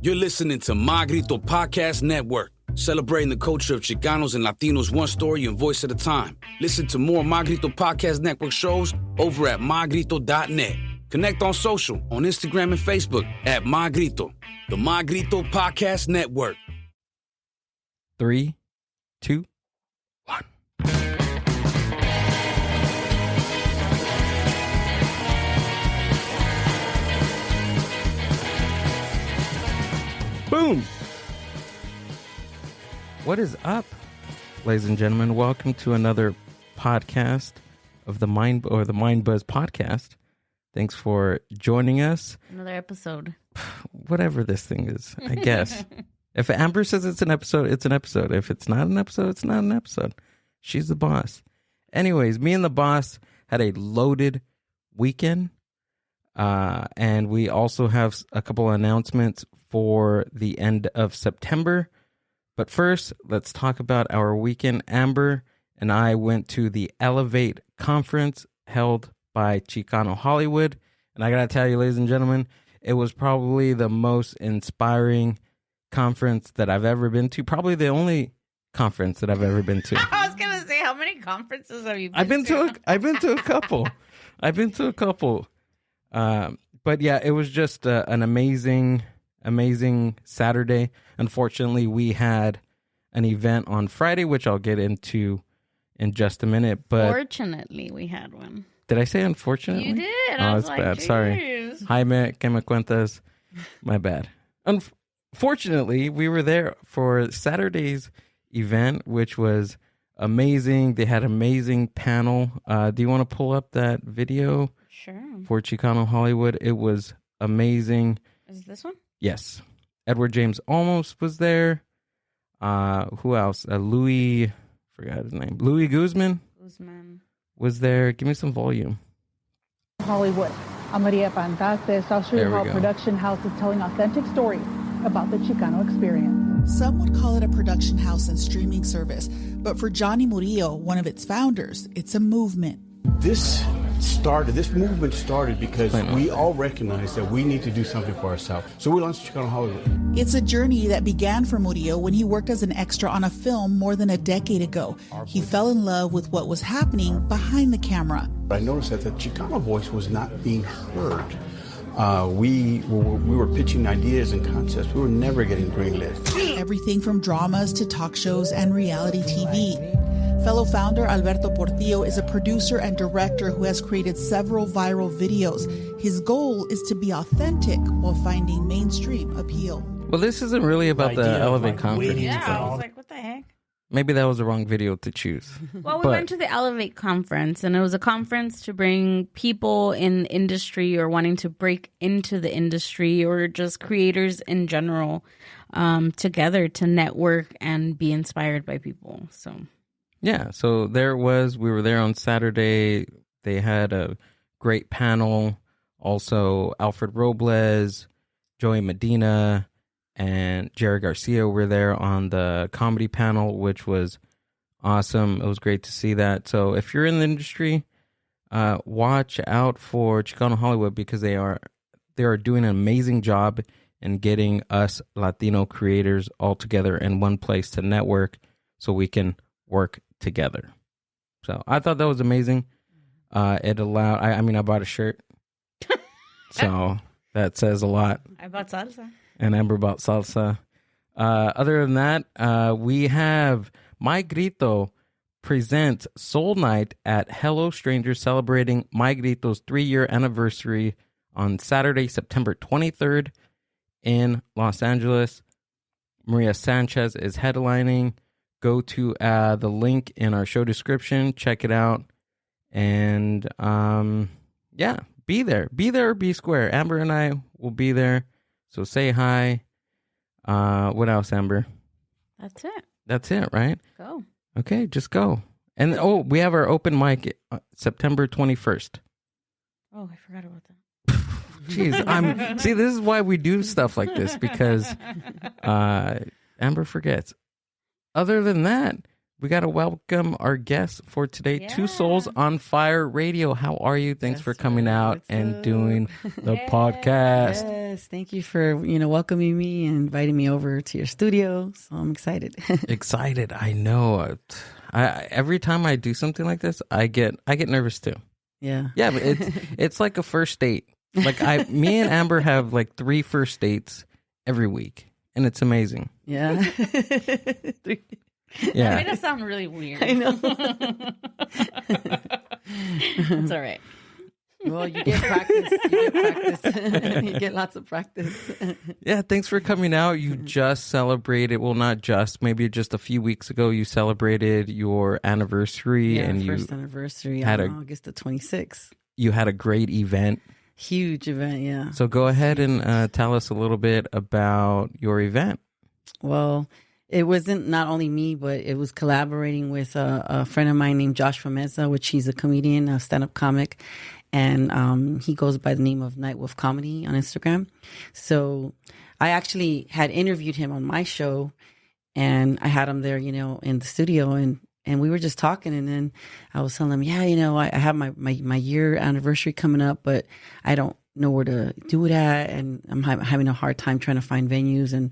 You're listening to My Grito Podcast Network, celebrating the culture of Chicanos and Latinos one story and voice at a time. Listen to more My Grito Podcast Network shows over at mygrito.net. Connect on social, on Instagram and Facebook at My Grito, the My Grito Podcast Network. 3, 2, 1. Boom! What is up, ladies and gentlemen? Welcome to another podcast of the Mind Buzz podcast. Thanks for joining us. Another episode. Whatever this thing is, I guess. If Amber says it's an episode, it's an episode. If it's not an episode, it's not an episode. She's the boss. Anyways, me and the boss had a loaded weekend. And we also have a couple of announcements for the end of September. But first, let's talk about our weekend. Amber and I went to the Elevate conference held by Chicano Hollywood. And I got to tell you, ladies and gentlemen, it was probably the most inspiring conference that I've ever been to. Probably the only conference that I've ever been to. I was going to say, how many conferences have you been to? I've been to a couple. But yeah, it was just an amazing Saturday. Unfortunately, we had an event on Friday, which I'll get into in just a minute. But fortunately, we had one. Did I say unfortunately? You did. Oh, that's bad. Geez. Sorry. Jaime, que me cuentas? My bad. Unfortunately, we were there for Saturday's event, which was amazing. They had an amazing panel. Do you want to pull up that video? Sure. For Chicano Hollywood? It was amazing. Is this one? Yes. Edward James Olmos was there. Who else? Louis, forgot his name. Louis Guzman was there. Give me some volume. Hollywood. I'm Maria Pantates. I'll show you how a production house is telling authentic stories about the Chicano experience. Some would call it a production house and streaming service, but for Johnny Murillo, one of its founders, it's a movement. This movement started because we all recognize that we need to do something for ourselves. So we launched Chicano Hollywood. It's a journey that began for Murillo when he worked as an extra on a film more than a decade ago. He fell in love with what was happening behind the camera. I noticed that the Chicano voice was not being heard. We were pitching ideas and concepts. We were never getting greenlit. Everything from dramas to talk shows and reality TV. Fellow founder Alberto Portillo is a producer and director who has created several viral videos. His goal is to be authentic while finding mainstream appeal. Well, this isn't really about the Elevate conference. Yeah, I was like, what the heck? Maybe that was the wrong video to choose. Well, we went to the Elevate conference, and it was a conference to bring people in the industry or wanting to break into the industry or just creators in general together to network and be inspired by people. So... yeah, so we were there on Saturday. They had a great panel. Also, Alfred Robles, Joey Medina, and Jerry Garcia were there on the comedy panel, which was awesome. It was great to see that. So if you're in the industry, watch out for Chicano Hollywood because they are doing an amazing job in getting us Latino creators all together in one place to network so we can work together. So I thought that was amazing. It allowed, I bought a shirt. So that says a lot. I bought salsa. And Amber bought salsa. Other than that, we have My Grito presents Soul Night at Hello Strangers, celebrating My Grito's 3-year anniversary on Saturday, September 23rd in Los Angeles. Maria Sanchez is headlining. Go to the link in our show description. Check it out. And, be there. Be there or be square. Amber and I will be there. So say hi. What else, Amber? That's it. That's it, right? Go. Okay, just go. And, we have our open mic September 21st. Oh, I forgot about that. Jeez, see, this is why we do stuff like this, because Amber forgets. Other than that, we got to welcome our guest for today, Two Souls on Fire Radio. How are you? Thanks for coming out and doing the podcast. Yes, thank you for welcoming me and inviting me over to your studio. So I'm excited. Excited, I know. I every time I do something like this, I get nervous too. Yeah, but it's like a first date. Like me and Amber have like 3 first dates every week, and it's amazing. Yeah. Yeah. That made it sound really weird. I know. It's all right. Well, you get practice. You get lots of practice. Yeah, thanks for coming out. You just celebrated, well, not just, maybe just a few weeks ago, you celebrated your anniversary. Yeah, and first anniversary on August the 26th. You had a great event. Huge event, yeah. So go ahead and tell us a little bit about your event. Well, it wasn't not only me, but it was collaborating with a friend of mine named Josh Meza, which he's a comedian, a stand-up comic. And he goes by the name of Night Wolf Comedy on Instagram. So I actually had interviewed him on my show, and I had him there, in the studio, and we were just talking. And then I was telling him, I have my year anniversary coming up, but I don't know where to do it at. And I'm having a hard time trying to find venues and,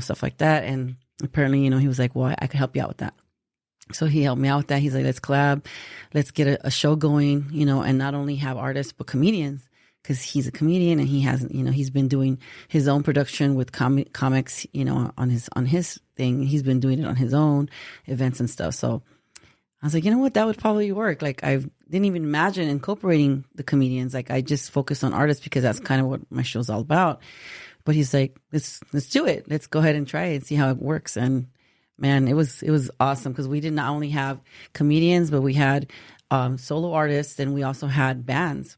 stuff like that. And apparently, he was like, well, I could help you out with that. So he helped me out with that. He's like, let's collab, let's get a show going, and not only have artists, but comedians, because he's a comedian and he has, he's been doing his own production with comics, on his thing. He's been doing it on his own events and stuff. So I was like, you know what, that would probably work. Like, I didn't even imagine incorporating the comedians. Like, I just focused on artists because that's kind of what my show's all about. But he's like, let's do it. Let's go ahead and try it and see how it works. And man, it was awesome because we did not only have comedians, but we had solo artists, and we also had bands.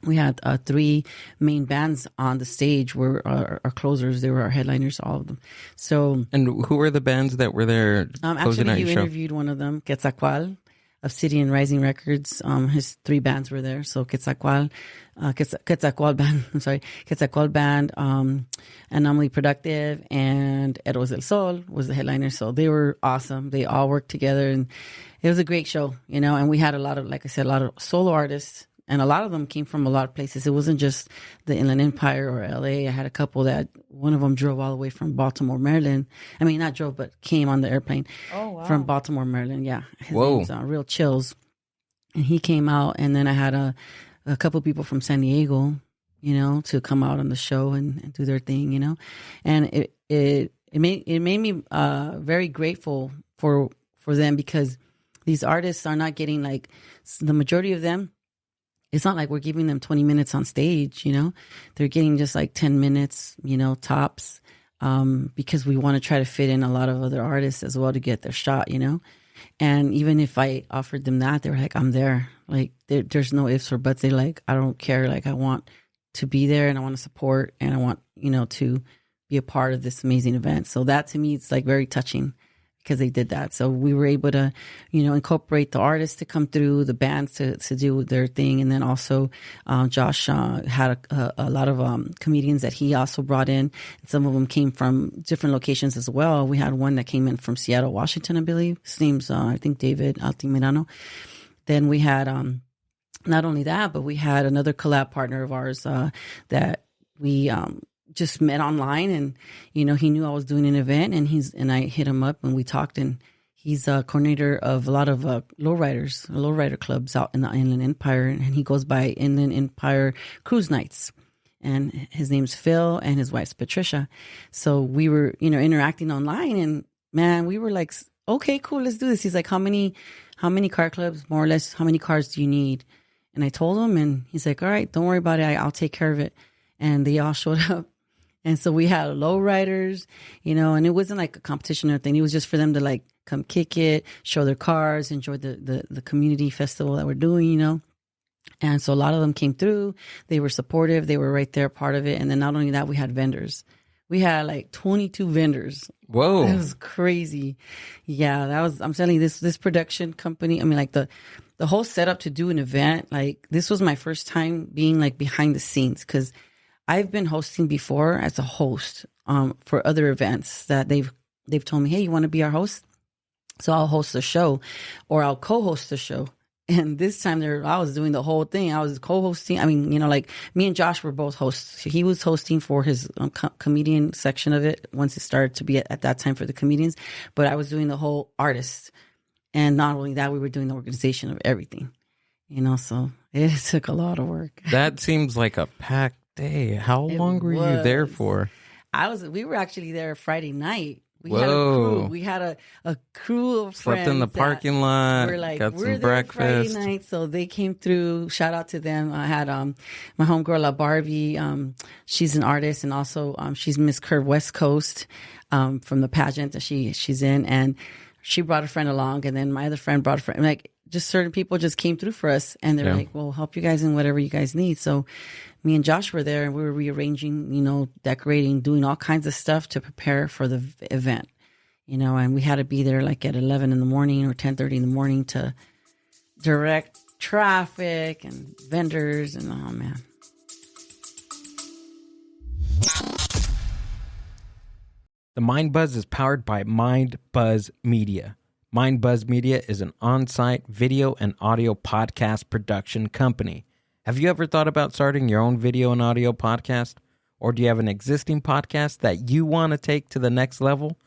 We had 3 main bands on the stage were our closers. They were our headliners, all of them. So, and who were the bands that were there? Actually, you interviewed one of them, Quetzalcoatl, Obsidian Rising Records. His 3 bands were there. So Quetzalcoatl Band, Anomaly Productive, and Eros del Sol was the headliner. So they were awesome. They all worked together, and it was a great show, and we had a lot of, like I said, a lot of solo artists, and a lot of them came from a lot of places. It wasn't just the Inland Empire or LA. I had a couple that one of them drove all the way from Baltimore, Maryland. I mean, not drove, but came on the airplane from Baltimore, Maryland. Yeah. His name's Real Chills. And he came out, and then I had a couple people from San Diego, to come out on the show and do their thing, and it made me very grateful for them, because these artists are not getting, like, the majority of them. It's not like we're giving them 20 minutes on stage, they're getting just like 10 minutes, tops, because we want to try to fit in a lot of other artists as well to get their shot, And even if I offered them that, they were like, I'm there. Like, there's no ifs or buts. They like, I don't care. Like, I want to be there, and I want to support, and I want, to be a part of this amazing event. So that, to me, it's like very touching, because they did that. So we were able to, incorporate the artists to come through, the bands to do their thing. And then also Josh had a lot of comedians that he also brought in. Some of them came from different locations as well. We had one that came in from Seattle, Washington, I believe. His name's, I think, David Altamirano. Then we had, not only that, but we had another collab partner of ours that we just met online, and he knew I was doing an event, and I hit him up and we talked, and he's a coordinator of a lot of lowrider clubs out in the Inland Empire, and he goes by Inland Empire Cruise Nights, and his name's Phil and his wife's Patricia. So we were interacting online, and man, we were like, okay, cool, let's do this. He's like, how many car clubs, more or less, how many cars do you need? And I told him, and he's like, all right, don't worry about it, I'll take care of it. And they all showed up. And so we had lowriders, and it wasn't like a competition or thing. It was just for them to like come kick it, show their cars, enjoy the community festival that we're doing, And so a lot of them came through. They were supportive. They were right there, part of it. And then not only that, we had vendors. We had like 22 vendors. Whoa. That was crazy. Yeah, I'm telling you, this production company, I mean, like the whole setup to do an event, like this was my first time being like behind the scenes, because I've been hosting before as a host for other events that they've told me, hey, you want to be our host? So I'll host the show or I'll co-host the show. And this time I was doing the whole thing. I was co-hosting. I mean, like me and Josh were both hosts. He was hosting for his comedian section of it once it started to be at that time for the comedians. But I was doing the whole artist. And not only that, we were doing the organization of everything, so it took a lot of work. That seems like a packed day. How long were you there for? We were actually there Friday night. We Whoa. had a crew. We had a crew of friends. Slept in the parking lot. Got some breakfast. Friday night, so they came through. Shout out to them. I had my homegirl La Barbie. She's an artist, and also she's Miss Curve West Coast from the pageant that she's in, and she brought a friend along, and then my other friend brought a friend. Like just certain people just came through for us, and they're like, "We'll help you guys in whatever you guys need." So me and Josh were there, and we were rearranging, decorating, doing all kinds of stuff to prepare for the event, and we had to be there like at 11 in the morning or 10:30 in the morning to direct traffic and vendors, and oh man. The Mind Buzz is powered by Mind Buzz Media. Mind Buzz Media is an on-site video and audio podcast production company. Have you ever thought about starting your own video and audio podcast? Or do you have an existing podcast that you want to take to the next level?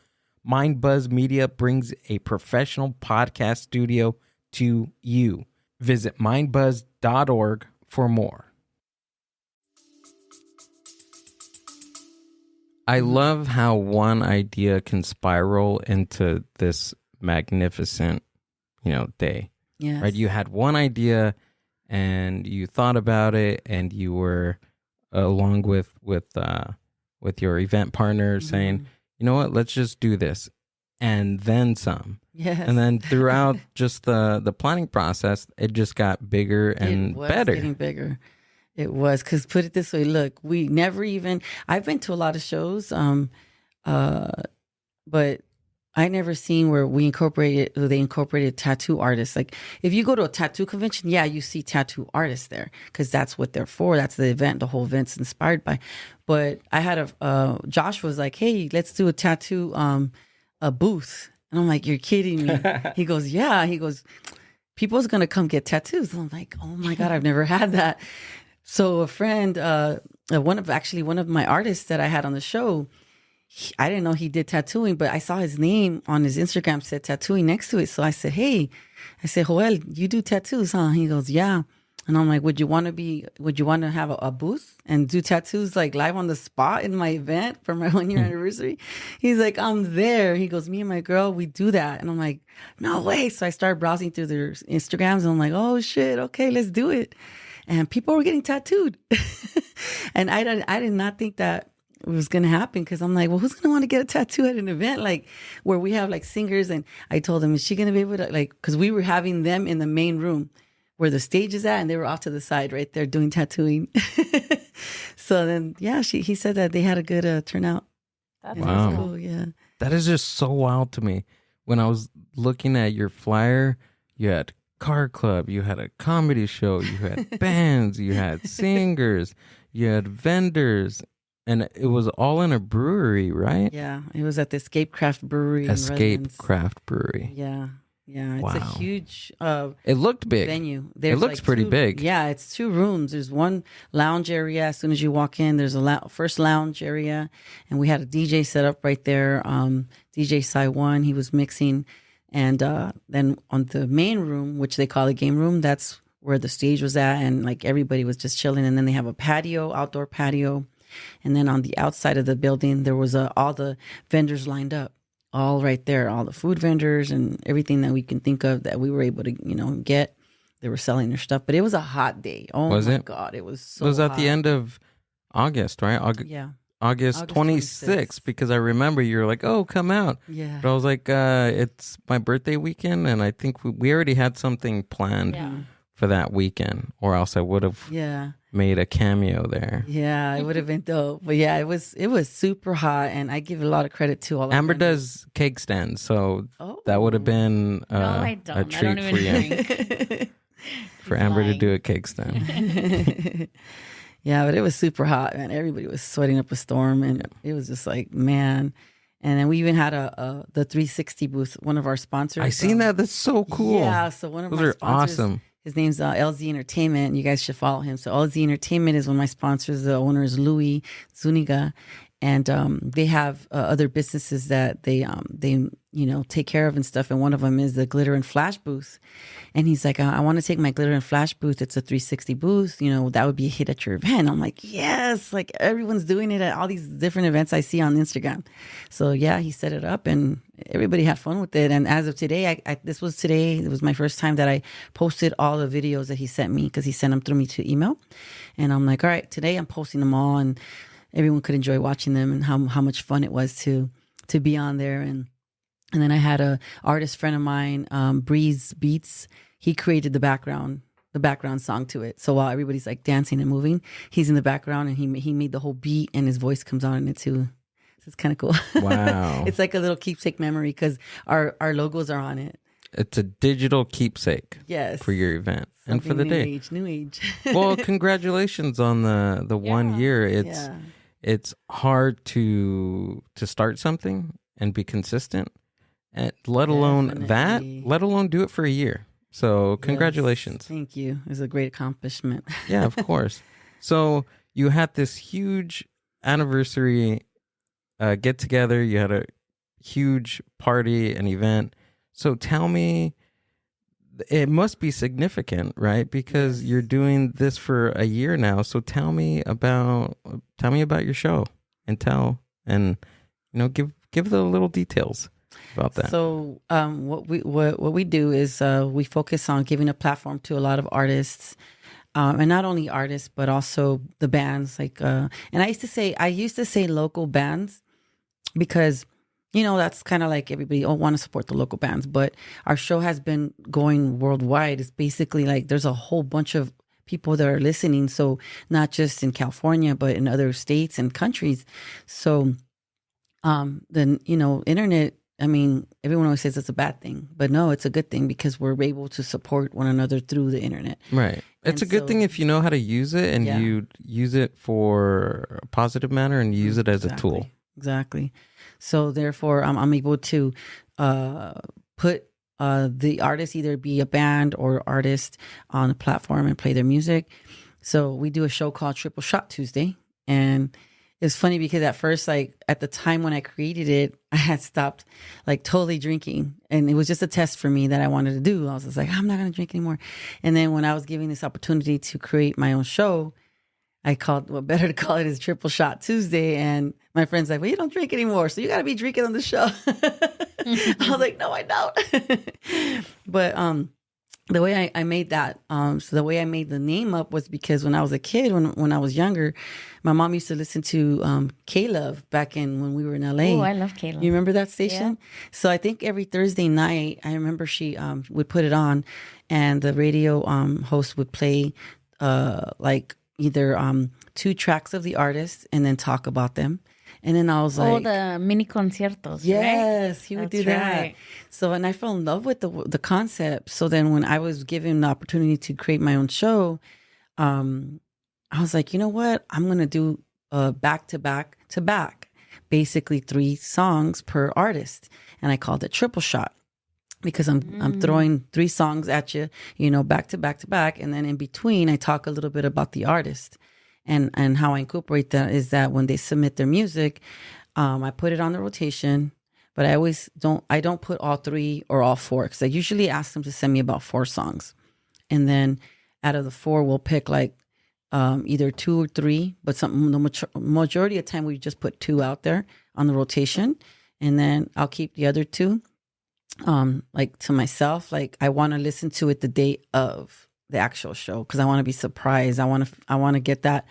Mind Buzz Media brings a professional podcast studio to you. Visit mindbuzz.org for more. I love how one idea can spiral into this magnificent, day. Yes. Right? You had one idea and you thought about it, and you were along with your event partner saying, you know what, let's just do this, and then some. Yes. And then throughout just the planning process, it just got bigger and better. Getting bigger. It was, because put it this way, look, we never even, I've been to a lot of shows, but I never seen where they incorporated tattoo artists. Like if you go to a tattoo convention, you see tattoo artists there because that's what they're for. That's the event. The whole event's inspired by. But I had Josh was like, hey, let's do a tattoo, a booth. And I'm like, you're kidding me. He goes, yeah. He goes, people's going to come get tattoos. And I'm like, oh my God, I've never had that. So a friend, one of my artists that I had on the show, I didn't know he did tattooing, but I saw his name on his Instagram said tattooing next to it. So I said, hey, Joel, you do tattoos, huh? He goes, yeah. And I'm like, would you want to have a booth and do tattoos like live on the spot in my event for my 1 year anniversary? He's like, I'm there. He goes, me and my girl, we do that. And I'm like, no way. So I started browsing through their Instagrams and I'm like, oh shit, okay, let's do it. And people were getting tattooed. And I did not think that it was going to happen, because I'm like, well, who's going to want to get a tattoo at an event like where we have like singers? And I told them, is she going to be able to, like, because we were having them in the main room where the stage is at, and they were off to the side right there doing tattooing. So then, he said that they had a good turnout. That's wow. Cool, yeah. That is just so wild to me. When I was looking at your flyer, you had car club, you had a comedy show, you had bands, you had singers, you had vendors, and it was all in a brewery, right? Yeah, it was at the Escape Craft Brewery. Escape Craft Brewery. Yeah. Yeah, it's a huge it looked big. venue. It looks pretty big. Yeah, it's 2 rooms. There's one lounge area. As soon as you walk in, there's a first lounge area. And we had a DJ set up right there. DJ Sai1, he was mixing. And then on the main room, which they call the game room, that's where the stage was at. And like everybody was just chilling. And then they have a patio, outdoor patio. And then on the outside of the building, there was all the vendors lined up. All right there, all the food vendors and everything that we can think of that we were able to, get. They were selling their stuff, but it was a hot day. Oh my God, it was so hot. It was at the end of August, right? August 26th, because I remember you were like, oh, come out. Yeah. But I was like, it's my birthday weekend, and I think we already had something planned for that weekend, or else I would have made a cameo there. Yeah, it would have been dope. But yeah, it was super hot, and I give a lot of credit to all of Amber them. does cake stands, so that would have been a treat for you. For Amber to do a cake stand. Yeah, but it was super hot, man. Everybody was sweating up a storm, and it was just like, man. And then we even had the 360 booth, one of our sponsors. I seen that. That's so cool. Yeah, so one of Those my are sponsors, awesome. his name's LZ Entertainment. You guys should follow him. So LZ Entertainment is one of my sponsors. The owner is Louis Zuniga. And they have other businesses that they take care of and stuff. And one of them is the Glitter and Flash booth. And he's like, I want to take my Glitter and Flash booth. It's a 360 booth. That would be a hit at your event. I'm like, yes, like everyone's doing it at all these different events I see on Instagram. So yeah, he set it up and everybody had fun with it. And as of today, this was today. It was my first time that I posted all the videos that he sent me because he sent them through me to email. And I'm like, all right, today I'm posting them all and everyone could enjoy watching them and how much fun it was to be on there. And then I had a artist friend of mine, Breeze Beats. He created the background song to it. So while everybody's like dancing and moving, he's in the background and he made the whole beat and his voice comes on in it too. So it's kind of cool. Wow. It's like a little keepsake memory because our logos are on it. It's a digital keepsake. Yes. For your event and for the day. New age. Well, congratulations on the 1 year. It's hard to start something and be consistent, and let alone do it for a year. So congratulations. Yes, thank you. It was a great accomplishment. Yeah, of course. So you had this huge anniversary get together. You had a huge party, an event. So tell me, it must be significant, right? Because you're doing this for a year now. So tell me about your show and give the little details about that. So what we do is we focus on giving a platform to a lot of artists, and not only artists but also the bands. Like, and I used to say local bands because that's kind of like everybody want to support the local bands, but our show has been going worldwide. It's basically like there's a whole bunch of people that are listening. So not just in California, but in other states and countries. So then, internet, I mean, everyone always says it's a bad thing, but no, it's a good thing because we're able to support one another through the internet. Right. It's a good thing if you know how to use it and you use it for a positive manner and use it as a tool. Exactly. So therefore, I'm able to put the artist, either be a band or artist, on a platform and play their music. So we do a show called Triple Shot Tuesday. And it's funny because at first, like at the time when I created it, I had stopped like totally drinking. And it was just a test for me that I wanted to do. I was just like, I'm not going to drink anymore. And then when I was given this opportunity to create my own show, I called, better to call it is Triple Shot Tuesday. And my friend's like, well, you don't drink anymore, so you got to be drinking on the show. I was like, no, I don't. But the way I made that, so the way I made the name up was because when I was a kid, when I was younger, my mom used to listen to K-Love back when we were in LA. Oh, I love K-Love. You remember that station? Yeah. So I think every Thursday night, I remember she would put it on, and the radio host would play like either 2 tracks of the artist and then talk about them. And then I was like, the mini conciertos. Yes, right? he would do that. Right. So, and I fell in love with the concept. So then when I was given the opportunity to create my own show, I was like, you know what? I'm going to do back to back, basically 3 songs per artist. And I called it Triple Shot. Because I'm throwing 3 songs at you, back to back to back. And then in between, I talk a little bit about the artist. And how I incorporate that is that when they submit their music, I put it on the rotation. But I don't put all 3 or all 4. Because I usually ask them to send me about 4 songs. And then out of the 4, we'll pick like either 2 or 3. But the majority of the time, we just put 2 out there on the rotation. And then I'll keep the other 2. Like to myself, like I want to listen to it the day of the actual show because I want to be surprised. I want to get that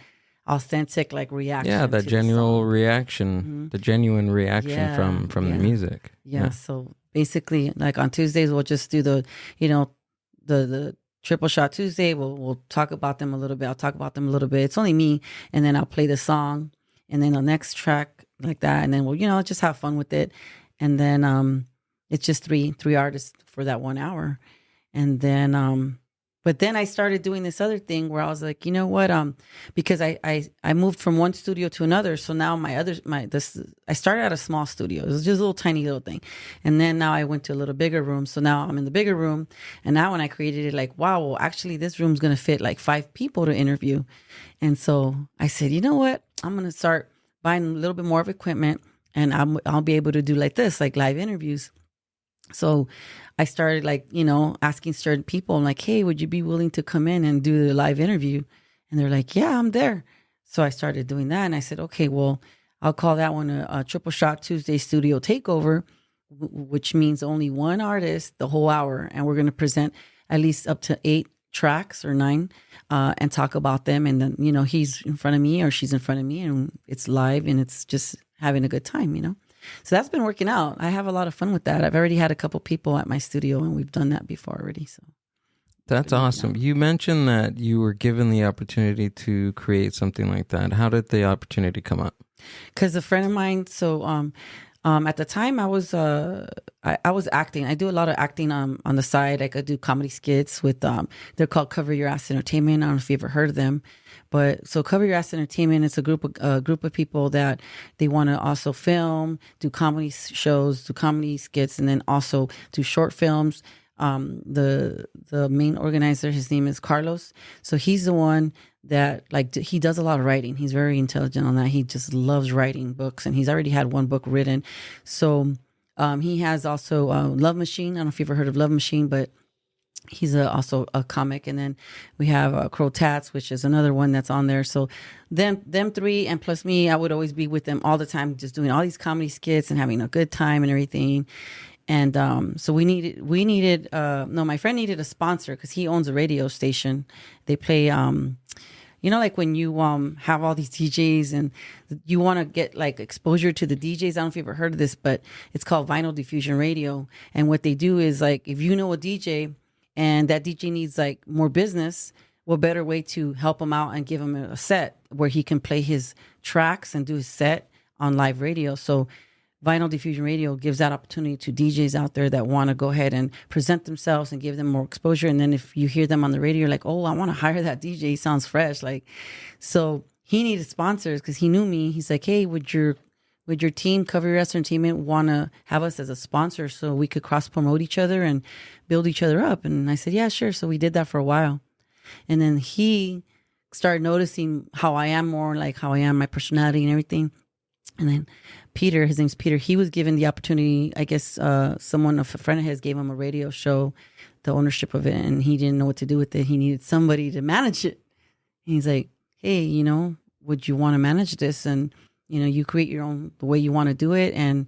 authentic like reaction. Yeah, that genuine reaction, the genuine reaction from the music. Yeah. So basically, like on Tuesdays, we'll just do the Triple Shot Tuesday. We'll talk about them a little bit. I'll talk about them a little bit. It's only me, and then I'll play the song, and then the next track like that, and then we'll just have fun with it, and then it's just three artists for that 1 hour. And then But then I started doing this other thing where I was like, you know what? Because I moved from one studio to another. So now I started at a small studio. It was just a little tiny little thing. And then now I went to a little bigger room. So now I'm in the bigger room. And now when I created it, like, wow, well, actually this room's going to fit like 5 people to interview. And so I said, you know what? I'm going to start buying a little bit more of equipment, and I'll be able to do like this, like live interviews. So I started like, asking certain people, I'm like, hey, would you be willing to come in and do the live interview? And they're like, yeah, I'm there. So I started doing that. And I said, okay, well, I'll call that one a Triple Shot Tuesday Studio Takeover, which means only one artist the whole hour. And we're going to present at least up to 8 tracks or 9 and talk about them. And then, he's in front of me or she's in front of me, and it's live and it's just having a good time, So that's been working out. I have a lot of fun with that. I've already had a couple people at my studio, and we've done that before already. So that's awesome. You mentioned that you were given the opportunity to create something like that. How did the opportunity come up? Because a friend of mine, at the time I was acting. I do a lot of acting on the side. Like I do comedy skits with they're called Cover Your Ass Entertainment. I don't know if you've ever heard of them. But so Cover Your Ass Entertainment, it's a group of people that they want to also film, do comedy shows, do comedy skits, and then also do short films. The main organizer, his name is Carlos. So he's the one that he does a lot of writing. He's very intelligent on that. He just loves writing books, and he's already had one book written. So he has also Love Machine. I don't know if you've ever heard of Love Machine, but he's also a comic. And then we have Crow Tats, which is another one that's on there. So them 3 and plus me, I would always be with them all the time, just doing all these comedy skits and having a good time and everything. And so my friend needed a sponsor because he owns a radio station. They play, like when you have all these DJs and you want to get like exposure to the DJs. I don't know if you've ever heard of this, but it's called Vinyl Diffusion Radio. And what they do is like, if you know a DJ and that DJ needs like more business, what better way to help him out and give him a set where he can play his tracks and do his set on live radio. So Vinyl Diffusion Radio gives that opportunity to DJs out there that want to go ahead and present themselves and give them more exposure. And then if you hear them on the radio, you're like, oh, I want to hire that DJ. He sounds fresh. So he needed sponsors because he knew me. He's like, hey, would your team, Cover Your Ass Entertainment, want to have us as a sponsor so we could cross promote each other and build each other up? And I said, yeah, sure. So we did that for a while. And then he started noticing how I am more, like how I am, my personality and everything. And then Peter, his name's Peter, he was given the opportunity, I guess a friend of his gave him a radio show, the ownership of it, and he didn't know what to do with it. He needed somebody to manage it. And he's like, hey, would you want to manage this? And, you create your own, the way you want to do it. And,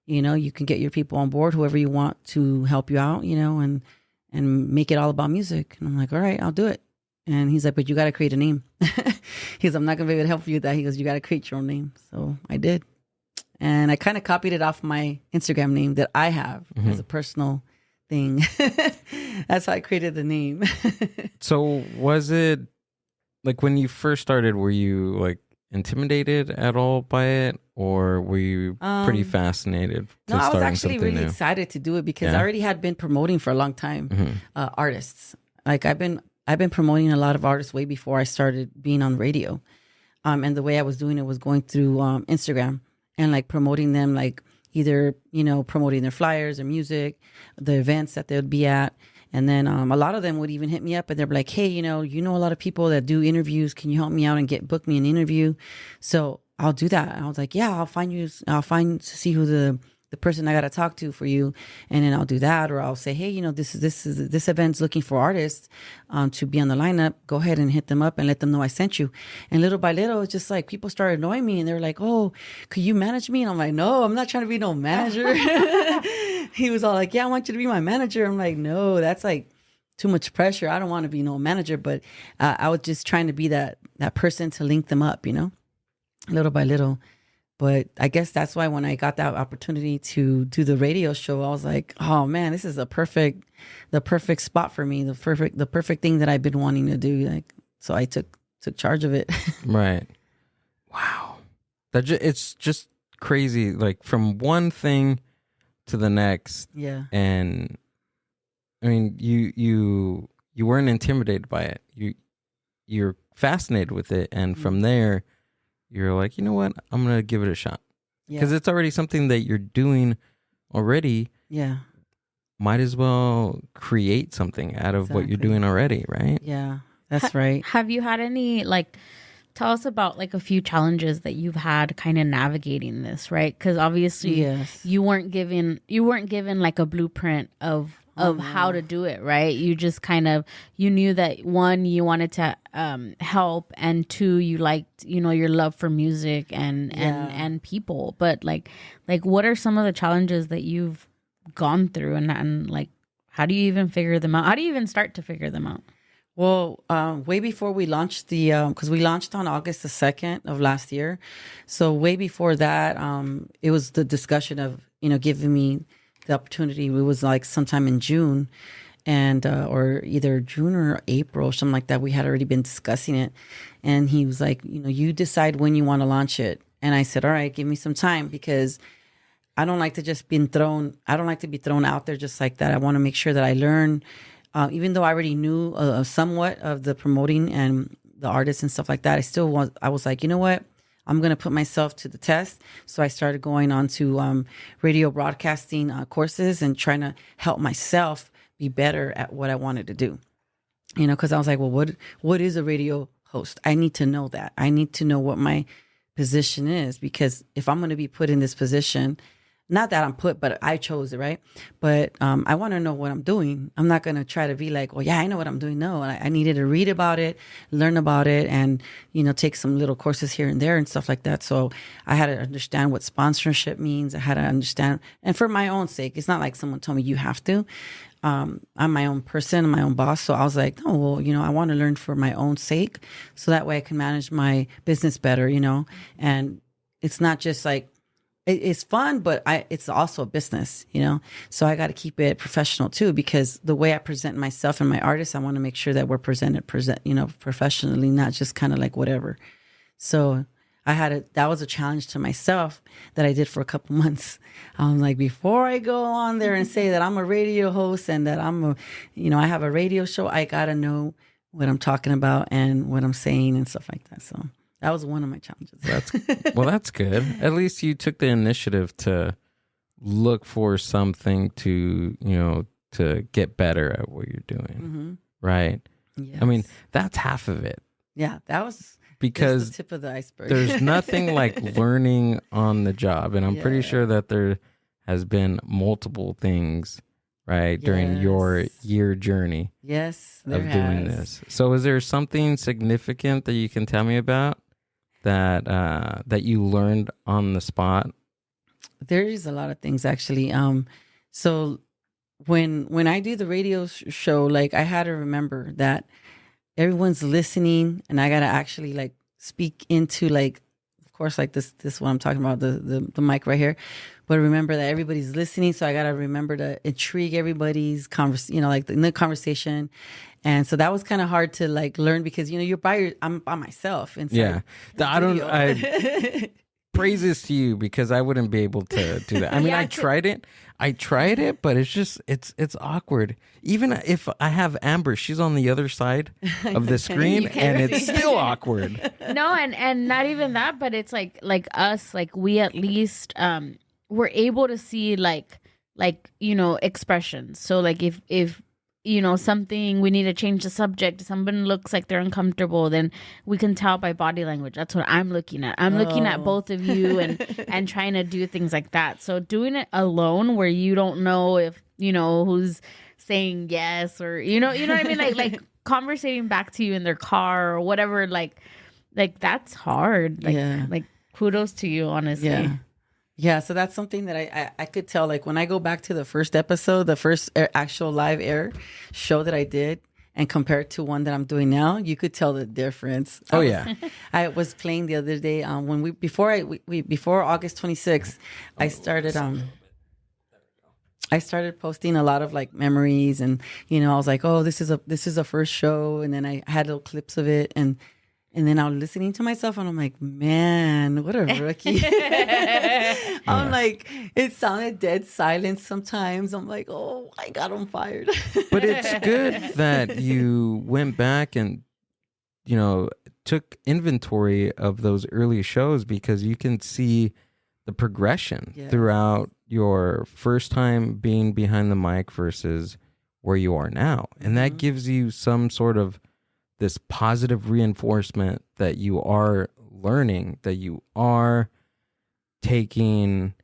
you can get your people on board, whoever you want to help you out, and make it all about music. And I'm like, all right, I'll do it. And he's like, but you got to create a name. He goes, I'm not going to be able to help you with that. He goes, you got to create your own name. So I did. And I kind of copied it off my Instagram name that I have as a personal thing. That's how I created the name. So was it like when you first started, were you like intimidated at all by it, or were you pretty fascinated to No, I was starting actually something really new? excited to do it because I already had been promoting for a long time artists. Like I've been promoting a lot of artists way before I started being on radio. And the way I was doing it was going through Instagram and like promoting them, like either, promoting their flyers or music, the events that they would be at. And then a lot of them would even hit me up and they're like, hey, you know a lot of people that do interviews. Can you help me out and book me an interview? So I'll do that. And I was like, yeah, I'll see who the person I got to talk to for you. And then I'll do that. Or I'll say, hey, this event's looking for artists to be on the lineup. Go ahead and hit them up and let them know I sent you. And little by little, it's just like people started annoying me and they're like, oh, could you manage me? And I'm like, no, I'm not trying to be no manager. He was all like, yeah, I want you to be my manager. I'm like, no, that's like too much pressure. I don't want to be no manager. But I was just trying to be that person to link them up, little by little. But I guess that's why when I got that opportunity to do the radio show, I was like, oh man, this is the perfect spot for me, the perfect thing that I've been wanting to do. Like, so I took charge of it. Right. Wow. It's just crazy. Like from one thing to the next. Yeah. And I mean, you you weren't intimidated by it. You're fascinated with it, and from there, you're like, you know what? I'm gonna give it a shot because it's already something that you're doing already. Yeah. Might as well create something out of what you're doing already, right? Yeah, that's right. Have you had any, like, tell us about like a few challenges that you've had kind of navigating this, right? Because obviously you weren't given like a blueprint of how to do it, right? You just kind of, you knew that one, you wanted to help, and two, you liked, your love for music and people. But like what are some of the challenges that you've gone through, and like, how do you even figure them out? How do you even start to figure them out? Well, way before we launched because we launched on August the 2nd of last year. So way before that, it was the discussion of, giving me the opportunity. It was like sometime in June, and or either June or April, something like that. We had already been discussing it, and he was like, you decide when you want to launch it. And I said, all right, give me some time, because I don't like to just be thrown out there just like that. I want to make sure that I learn, even though I already knew somewhat of the promoting and the artists and stuff like that. I was like, you know what? I'm going to put myself to the test. So I started going on to radio broadcasting courses and trying to help myself be better at what I wanted to do. Because I was like, well, what is a radio host? I need to know that. I need to know what my position is, because if I'm going to be put in this position, not that I'm put, but I chose it, right? But I want to know what I'm doing. I'm not going to try to be like, well, yeah, I know what I'm doing. No, I needed to read about it, learn about it, and, take some little courses here and there and stuff like that. So I had to understand what sponsorship means. I had to understand, and for my own sake, it's not like someone told me you have to. I'm my own person, I'm my own boss. So I was like, no, well, I want to learn for my own sake, so that way I can manage my business better, and it's not just like, it's fun, but it's also a business, So I got to keep it professional too, because the way I present myself and my artists, I want to make sure that we're presented, professionally, not just kind of like whatever. So that was a challenge to myself that I did for a couple months. I'm like, before I go on there and say that I'm a radio host and that I have a radio show, I got to know what I'm talking about and what I'm saying and stuff like that. So that was one of my challenges. That's good. At least you took the initiative to look for something to, to get better at what you're doing. Right? Yes. I mean, that's half of it. Yeah, that was because the tip of the iceberg. There's nothing like learning on the job. And I'm pretty sure that there has been multiple things, right, during your year journey of doing this. So is there something significant that you can tell me about that you learned on the spot? There is a lot of things, actually. So when I do the radio show, like, I had to remember that everyone's listening, and I got to actually like speak into, like, of course, like this what I'm talking about, the mic right here. But remember that everybody's listening, so I got to remember to intrigue everybody's like in the conversation. And so that was kind of hard to like learn, because I'm by myself. And praises to you, because I wouldn't be able to do that. I mean, I tried it, but it's awkward. Even if I have Amber, she's on the other side of the screen, and it's still awkward. No, and not even that, but it's like us, like, we at least we're able to see like expressions. So like if something, we need to change the subject, someone looks like they're uncomfortable, then we can tell by body language. That's what I'm looking at. I'm looking at both of you and trying to do things like that. So doing it alone, where you don't know if, who's saying yes, or, you know what I mean? Like conversating back to you in their car or whatever, like that's hard. Like kudos to you, honestly. Yeah, so that's something that I could tell, like, when I go back to the first episode, the first actual live air show that I did, and compare it to one that I'm doing now, you could tell the difference. Oh, yeah. I was playing the other day when before August 26th, I started posting a lot of like memories, and I was like, oh, this is a first show, and then I had little clips of it, and And then I was listening to myself and I'm like, man, what a rookie. I'm like, it sounded dead silent sometimes. I'm like, oh my God, I'm fired. But it's good that you went back and, took inventory of those early shows, because you can see the progression throughout your first time being behind the mic versus where you are now. And that gives you some sort of this positive reinforcement that you are learning, that you are taking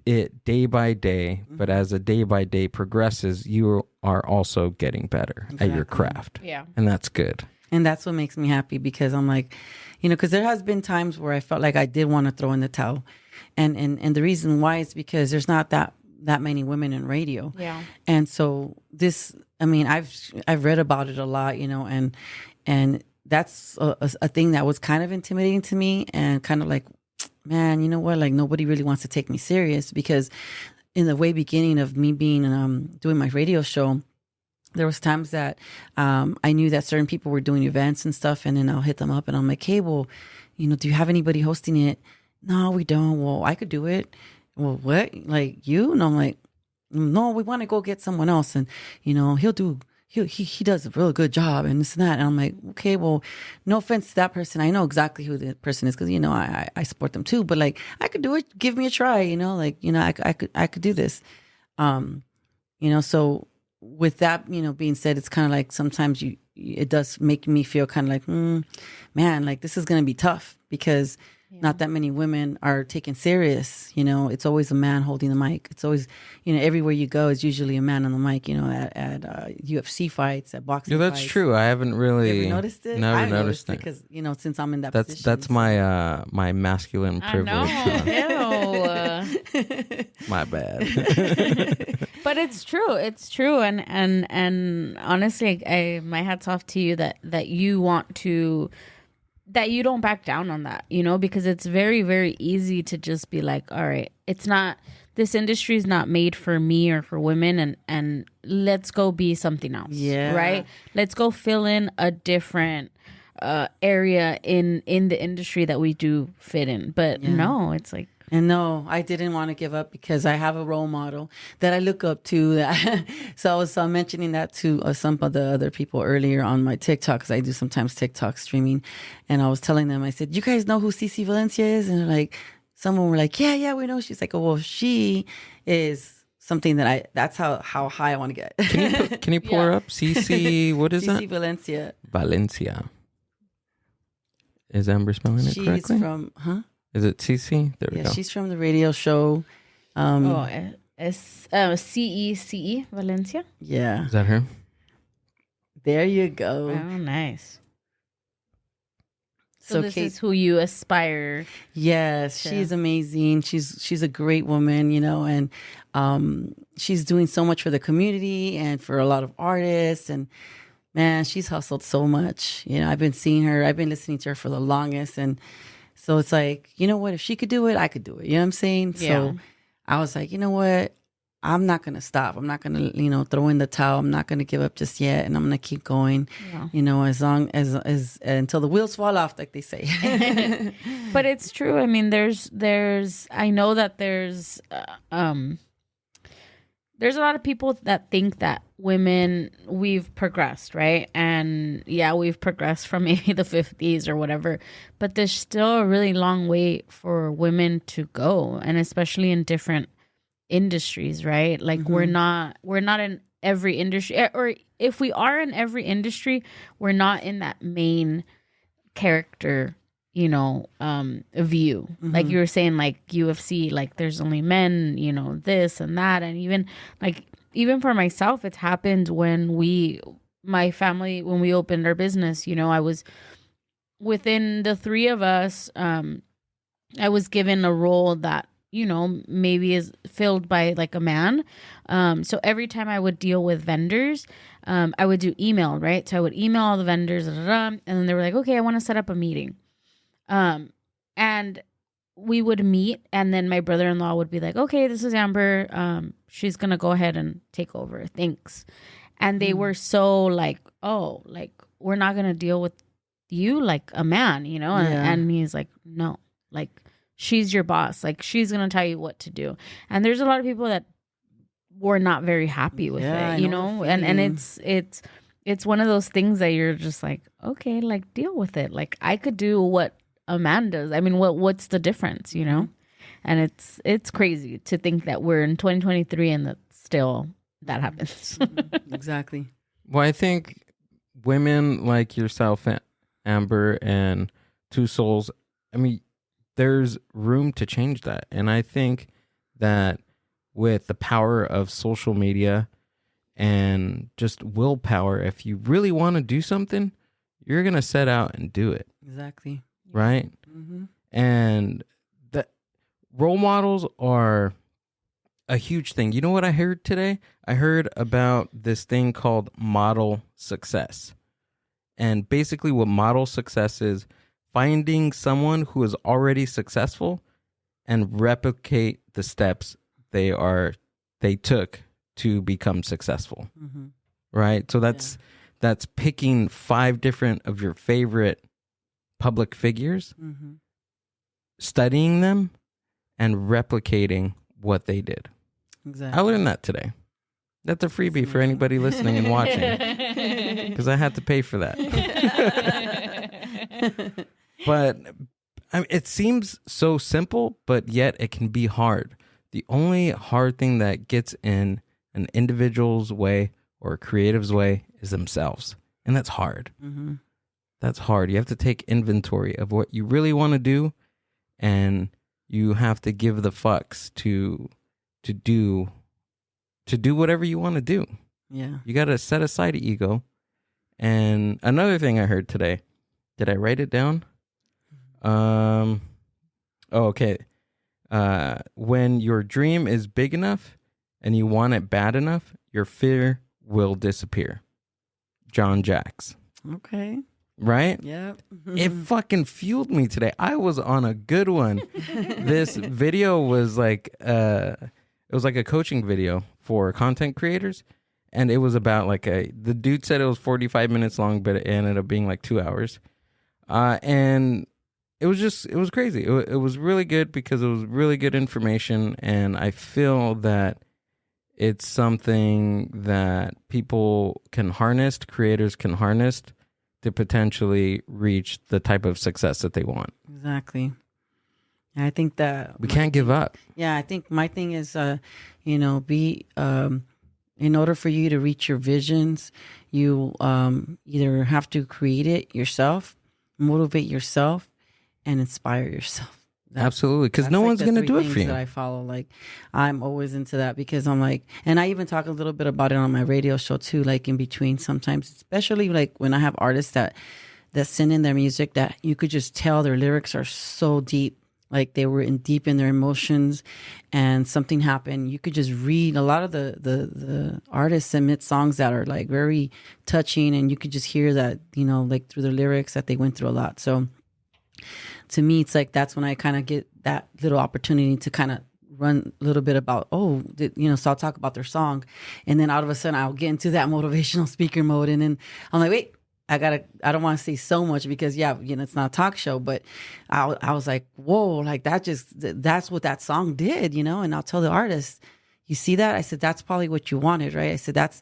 it day by day, but as a day by day progresses, you are also getting better at your craft. Yeah. And that's good. And that's what makes me happy, because I'm like, because there has been times where I felt like I did want to throw in the towel. And the reason why is because there's not that many women in radio. Yeah. And so I've read about it a lot, and that's a thing that was kind of intimidating to me, and kind of like, man, you know what? Like, nobody really wants to take me serious, because in the way beginning of me being doing my radio show, there was times that I knew that certain people were doing events and stuff, and then I'll hit them up and I'm like, hey, well, do you have anybody hosting it? No, we don't. Well, I could do it. Well, what? Like, you? And I'm like, no, we want to go get someone else, and he does a real good job, and this and that. And I'm like, okay, well, no offense to that person. I know exactly who the person is, because I support them too. But like, I could do it. Give me a try. I could do this. So with that, being said, it's kind of like sometimes it does make me feel kind of like, man, like this is going to be tough, because not that many women are taken serious. It's always a man holding the mic. It's always, everywhere you go, it's usually a man on the mic, at UFC fights, at boxing that's fights. true. I haven't really You ever noticed it? Never I've noticed it, because, since I'm in that position. That's my my masculine privilege. My bad. But it's true. It's true. And honestly, my hat's off to you that you want to, that you don't back down on that, because it's very, very easy to just be like, all right, this industry is not made for me or for women, and let's go be something else. Yeah. Right? Let's go fill in a different area in the industry that we do fit in. But no, it's like, And no, I didn't want to give up, because I have a role model that I look up to. So I was mentioning that to some of the other people earlier on my TikTok, because I do sometimes TikTok streaming. And I was telling them, I said, you guys know who Cece Valencia is? And they're like, someone were like, yeah, we know. She's like, oh, well, she is something that's how high I want to get. Can you pull her up? Cece, what is that? Cece Valencia. Valencia. Is Amber spelling it correctly? She's from, Is it CC? There we go. She's from the radio show. CECE Valencia. Yeah. Is that her? There you go. Oh, nice. So this is who you aspire. Yes, to. She's amazing. She's a great woman, and she's doing so much for the community and for a lot of artists. And man, she's hustled so much. I've been seeing her. I've been listening to her for the longest, and so it's like, you know what? If she could do it, I could do it. You know what I'm saying? Yeah. So I was like, you know what? I'm not going to stop. I'm not going to, throw in the towel. I'm not going to give up just yet. And I'm going to keep going, as long as until the wheels fall off, like they say. But it's true. I mean, I know that there's a lot of people that think that women, we've progressed, right? And yeah, we've progressed from maybe the 50s or whatever, but there's still a really long way for women to go, and especially in different industries, right? Like we're not in every industry, or if we are in every industry, we're not in that main character, view. Like you were saying, like UFC, like there's only men, this and that. And even for myself, it's happened when my family, when we opened our business, I was within the three of us, I was given a role that, maybe is filled by like a man. So every time I would deal with vendors, I would do email, right? So I would email all the vendors, and then they were like, okay, I want to set up a meeting. And we would meet, and then my brother-in-law would be like, okay, this is Amber. She's going to go ahead and take over. Thanks. And they were so like, oh, like, we're not going to deal with you like a man, you know? And he's like, no, like she's your boss. Like she's going to tell you what to do. And there's a lot of people that were not very happy with it, you know? And it's one of those things that you're just like, okay, like deal with it. Like I could do what a man does. I mean, what's the difference, you know? And it's crazy to think that we're in 2023 and that still that happens. Exactly. Well, I think women like yourself, Amber, and Two Souls, I mean, there's room to change that. And I think that with the power of social media and just willpower, if you really want to do something, you're going to set out and do it. Exactly. Right? Mm-hmm. And the role models are a huge thing. You know what I heard today? I heard about this thing called model success. And basically what model success is, finding someone who is already successful and replicate the steps they took to become successful. Mm-hmm. Right? So that's picking 5 different of your favorite public figures, mm-hmm. studying them, and replicating what they did. Exactly. I learned that today. That's a freebie for anybody listening and watching, because I had to pay for that. But I mean, it seems so simple, but yet it can be hard. The only hard thing that gets in an individual's way or a creative's way is themselves. And that's hard. Mm-hmm. That's hard. You have to take inventory of what you really want to do, and you have to give the fucks to do whatever you want to do. Yeah. You got to set aside ego. And another thing I heard today, did I write it down? Okay. When your dream is big enough and you want it bad enough, your fear will disappear. John Jacks. Okay. Right? Yep. It fucking fueled me today. I was on a good one. This video was like, it was like a coaching video for content creators. And it was about like the dude said it was 45 minutes long, but it ended up being like 2 hours. And it was crazy. It was really good because it was really good information. And I feel that it's something that people can harness, creators can harness to potentially reach the type of success that they want. Exactly. I think that we can't give up. Yeah, I think my thing is, be in order for you to reach your visions, you either have to create it yourself, motivate yourself, and inspire yourself. Absolutely, because no one's going to do it for you. That I follow, like I'm always into that because I'm like, and I even talk a little bit about it on my radio show too, like in between sometimes, especially like when I have artists that send in their music that you could just tell their lyrics are so deep. Like they were deep in their emotions and something happened. You could just read a lot of the artists submit songs that are like very touching and you could just hear that, like through their lyrics that they went through a lot. So to me, it's like, that's when I kind of get that little opportunity to kind of run a little bit about, so I'll talk about their song. And then all of a sudden I'll get into that motivational speaker mode. And then I'm like, wait, I don't want to say so much because it's not a talk show, but I was like, whoa, like that's what that song did, and I'll tell the artist, you see that? I said, that's probably what you wanted, right? I said, that's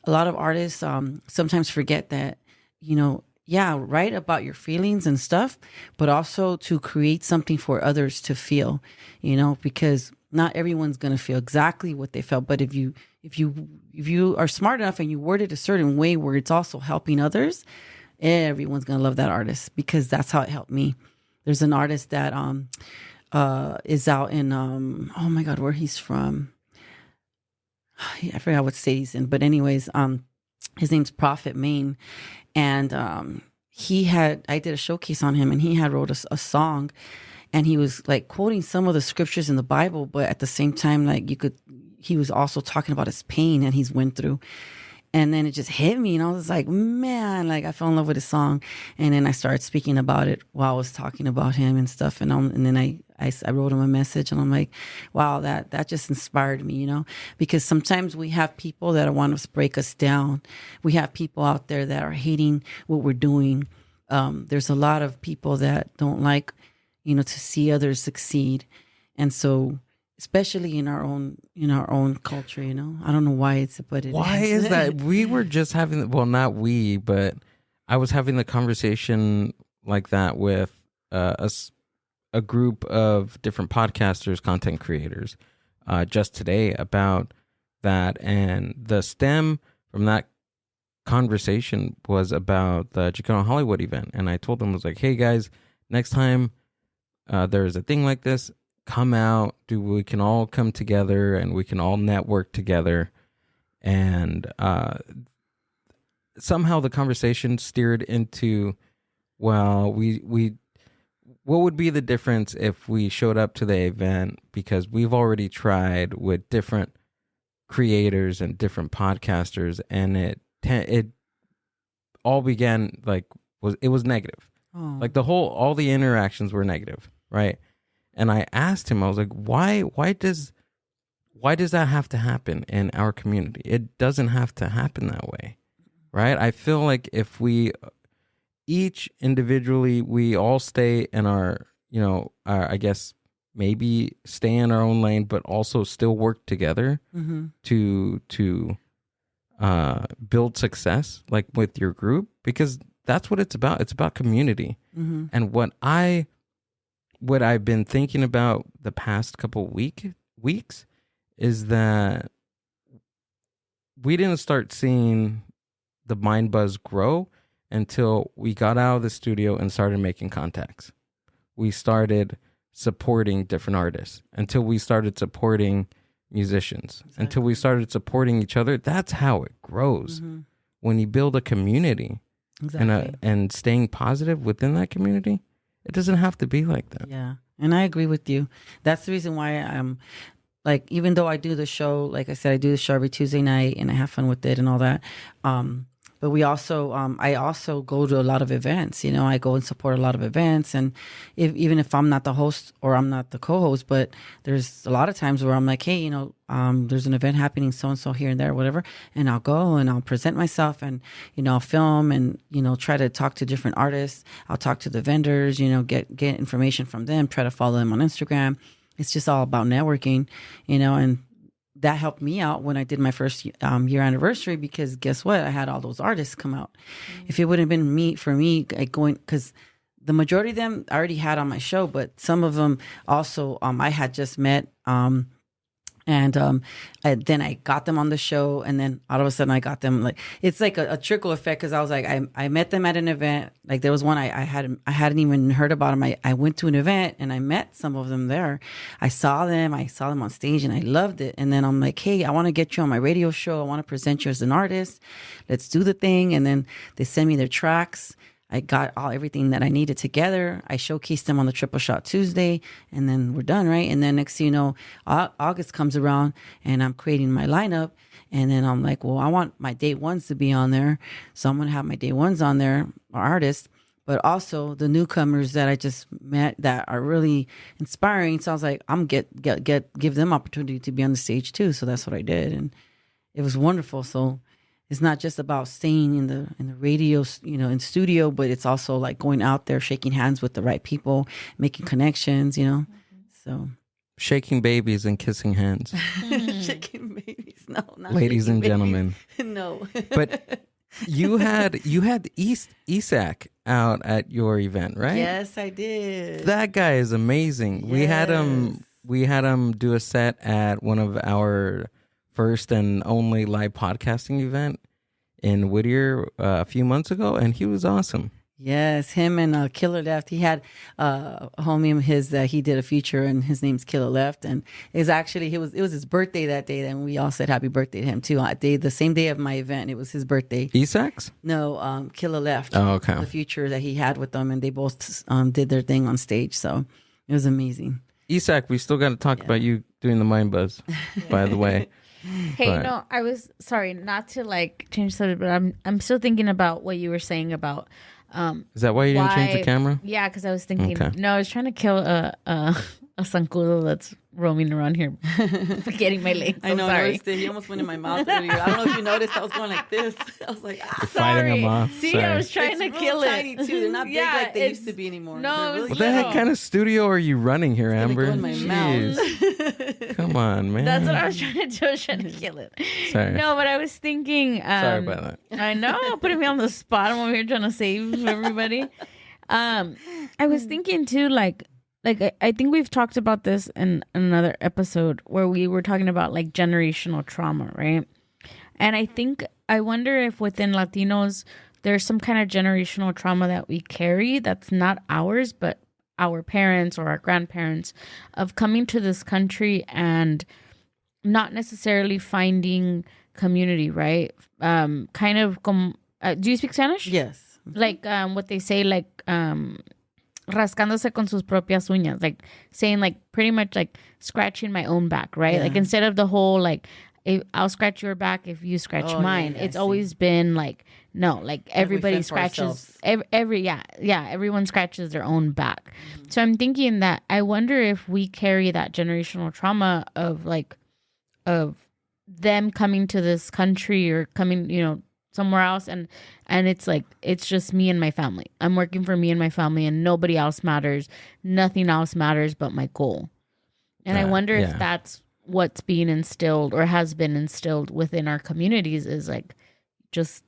a lot of artists sometimes forget that, write about your feelings and stuff, but also to create something for others to feel, because not everyone's going to feel exactly what they felt. But if you are smart enough and you word it a certain way where it's also helping others, everyone's going to love that artist because that's how it helped me. There's an artist that is out in, oh my God, where he's from. I forgot what state he's in. But anyways, his name's Prophet Maine. And I did a showcase on him and he had wrote a song and he was like quoting some of the scriptures in the Bible, but at the same time, like he was also talking about his pain and he's went through. And then it just hit me and I was like, man, like I fell in love with his song. And then I started speaking about it while I was talking about him and stuff. And then I wrote him a message and I'm like, wow, that just inspired me, because sometimes we have people that want to break us down. We have people out there that are hating what we're doing. there's a lot of people that don't like, to see others succeed. And so, especially in our own culture, I don't know why it's, but why is that? We were just having, well, not we, but I was having the conversation like that with a group of different podcasters, content creators, just today about that. And the stem from that conversation was about the Chicano Hollywood event. And I told them, I was like, hey guys, next time there's a thing like this, come out, we can all come together and we can all network together. And somehow the conversation steered into, well, what would be the difference if we showed up to the event, because we've already tried with different creators and different podcasters, and it all began it was negative. Oh. Like all the interactions were negative, right? And I asked him, I was like, why does that have to happen in our community? It doesn't have to happen that way, right? I feel like if we each individually, we all stay in our, I guess maybe stay in our own lane, but also still work together to build success, like with your group, because that's what it's about. It's about community. Mm-hmm. And what I've been thinking about the past couple weeks is that we didn't start seeing the Mind Buzz grow until we got out of the studio and started making contacts. We started supporting different artists, until we started supporting musicians, until we started supporting each other. That's how it grows. Mm-hmm. When you build a community and staying positive within that community, it doesn't have to be like that. Yeah. And I agree with you. That's the reason why I'm even though I do the show, like I said, I do the show every Tuesday night and I have fun with it and all that. But we also, I also go to a lot of events. I go and support a lot of events, and even if I'm not the host or I'm not the co-host, but there's a lot of times where I'm like, hey, there's an event happening so and so here and there, whatever, and I'll go and I'll present myself, and I'll film and try to talk to different artists. I'll talk to the vendors, get information from them, try to follow them on Instagram. It's just all about networking, and that helped me out when I did my first year anniversary, because guess what? I had all those artists come out. Mm-hmm. If it wouldn't have been for me going, because the majority of them I already had on my show, but some of them also I had just met. And then I got them on the show, and then all of a sudden I got them. It's like a trickle effect, because I was like, I met them at an event. Like there was one I hadn't even heard about them. I went to an event and I met some of them there. I saw them on stage and I loved it. And then I'm like, hey, I want to get you on my radio show. I want to present you as an artist. Let's do the thing. And then they send me their tracks. I got everything that I needed together. I showcased them on the Triple Shot Tuesday, and then we're done, right? And then next thing you know, August comes around, and I'm creating my lineup, and then I'm like, well, I want my day ones to be on there, so I'm going to have my day ones on there, our artists, but also the newcomers that I just met that are really inspiring. So I was like, I'm give them opportunity to be on the stage too. So that's what I did, and it was wonderful. So it's not just about staying in the radio, in studio, but it's also like going out there, shaking hands with the right people, making connections, So shaking babies and kissing hands. Shaking babies, no, not ladies and gentlemen. No. But you had Isak out at your event, right? Yes, I did. That guy is amazing. Yes. We had him do a set at one of our first and only live podcasting event in Whittier a few months ago, and he was awesome. Yes, him and Killer Left. He had a homie of his that he did a feature, and his name's Killer Left. And it was his birthday that day, and we all said happy birthday to him too. The same day of my event, it was his birthday. Isak's? No, Killer Left. Oh, okay. The feature that he had with them, and they both did their thing on stage. So it was amazing. Isak, we still got to talk about you doing the Mind Buzz, by the way. Hey, but no, I was sorry not to change subject, but I'm still thinking about what you were saying about. Is that why you didn't change the camera? Yeah, because I was thinking. Okay. No, I was trying to kill a a zancudo that's roaming around here, getting my legs. I know. Sorry. I noticed it. He almost went in my mouth earlier. I don't know if you noticed. I was going like this. I was like, You're fighting them off. See, Sorry. I was trying to it's kill real it. tiny too. They're not big like they used to be anymore. No, They're really it's What the heck kind of studio are you running here, gonna Amber? go in my mouth. Jeez. Come on, man. That's what I was trying to do. I was trying to kill it. Sorry. No, but I was thinking. Sorry about that. I know, putting me on the spot. I'm over here trying to save everybody. I was thinking too, like I think we've talked about this in another episode where we were talking about like generational trauma, right? And I wonder if within Latinos there's some kind of generational trauma that we carry that's not ours, but our parents or our grandparents, of coming to this country and not necessarily finding community, right? Kind of. Do you speak Spanish? Yes. Like what they say, like rascándose con sus propias uñas, like saying like pretty much like scratching my own back, right? Yeah. Like instead of the whole like I'll scratch your back if you scratch mine. Yeah, It's always been like no, like everybody scratches everyone scratches their own back. Mm-hmm. So I'm thinking that I wonder if we carry that generational trauma of them coming to this country or coming, somewhere else and it's like it's just me and my family. I'm working for me and my family and nobody else matters. Nothing else matters but my goal. And I wonder if that's what's being instilled or has been instilled within our communities is like just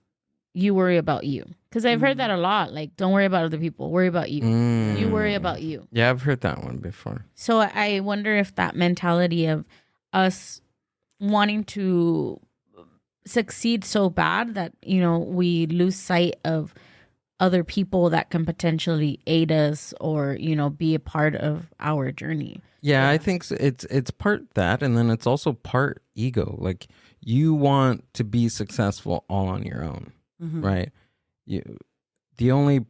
you worry about you. Because I've heard that a lot. Like, don't worry about other people. Worry about you. You worry about you. Yeah, I've heard that one before. So I wonder if that mentality of us wanting to succeed so bad that we lose sight of other people that can potentially aid us or be a part of our journey. Yeah, I think it's part that, and then it's also part ego. Like you want to be successful all on your own, right? The only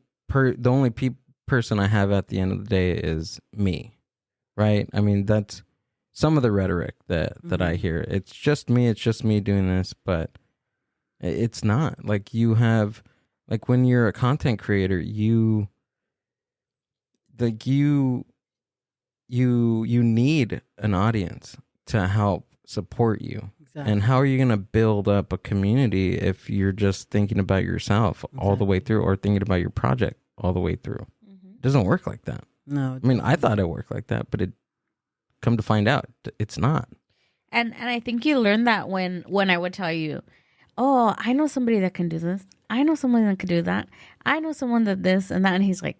person I have at the end of the day is me, right? I mean, that's some of the rhetoric that I hear. It's just me doing this, but it's not. Like you have, like when you're a content creator, you need an audience to help support you. Exactly. And how are you going to build up a community if you're just thinking about yourself all the way through or thinking about your project all the way through? It doesn't work like that. No. I mean, I thought it worked like that, but it come to find out it's not. And I think you learn that when I would tell you, oh, I know somebody that can do this. I know someone that can do that. I know someone that this and that. And he's like,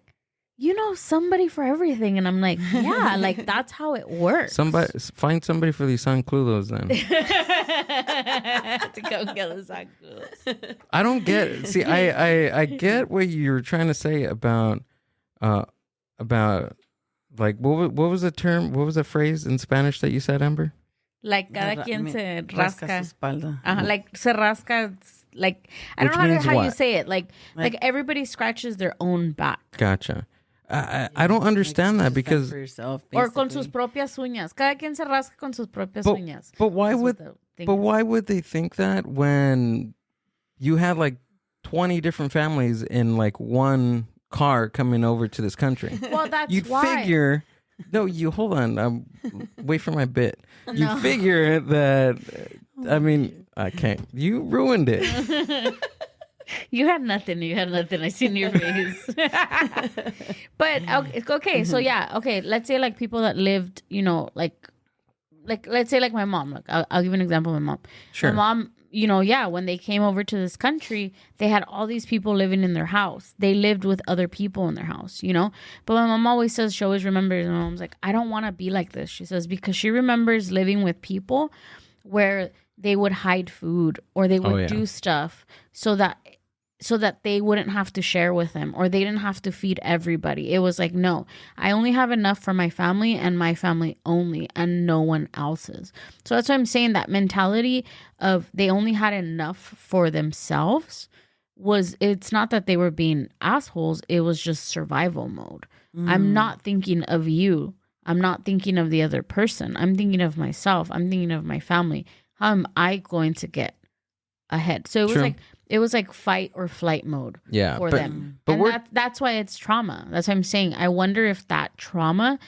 you know somebody for everything. And I'm like, yeah, like that's how it works. Find somebody for these zancudos then. To go get the zancudos. I don't get it. See, I get what you're trying to say about like what was the term? What was the phrase in Spanish that you said, Amber? Like cada quien se rasca. Su espalda. Like se rasca. Like I don't know how you say it. Like everybody scratches their own back. Gotcha. I don't understand that because for yourself, or con sus propias uñas. Cada quien se rasca con sus propias uñas. But why would they think that when you had like 20 different families in like one car coming over to this country? Well, that's you'd why. Figure. No, you hold on. Wait for my bit. You figure that. I mean, I can't. You ruined it. You had nothing. I seen your face. But okay. So yeah. Okay. Let's say like people that lived, like let's say like my mom. Like I'll give you an example of my mom. Sure. My mom, when they came over to this country, they had all these people living in their house. They lived with other people in their house, But my mom always says, she always remembers, and my mom's like, I don't want to be like this. She says, because she remembers living with people where they would hide food or they would do stuff so that they wouldn't have to share with them or they didn't have to feed everybody. It was like, no, I only have enough for my family and my family only and no one else's. So that's why I'm saying that mentality of they only had enough for themselves it's not that they were being assholes. It was just survival mode. I'm not thinking of you. I'm not thinking of the other person. I'm thinking of myself. I'm thinking of my family. How am I going to get ahead? So it was like fight or flight mode for them. But that's why it's trauma. That's what I'm saying. I wonder if that trauma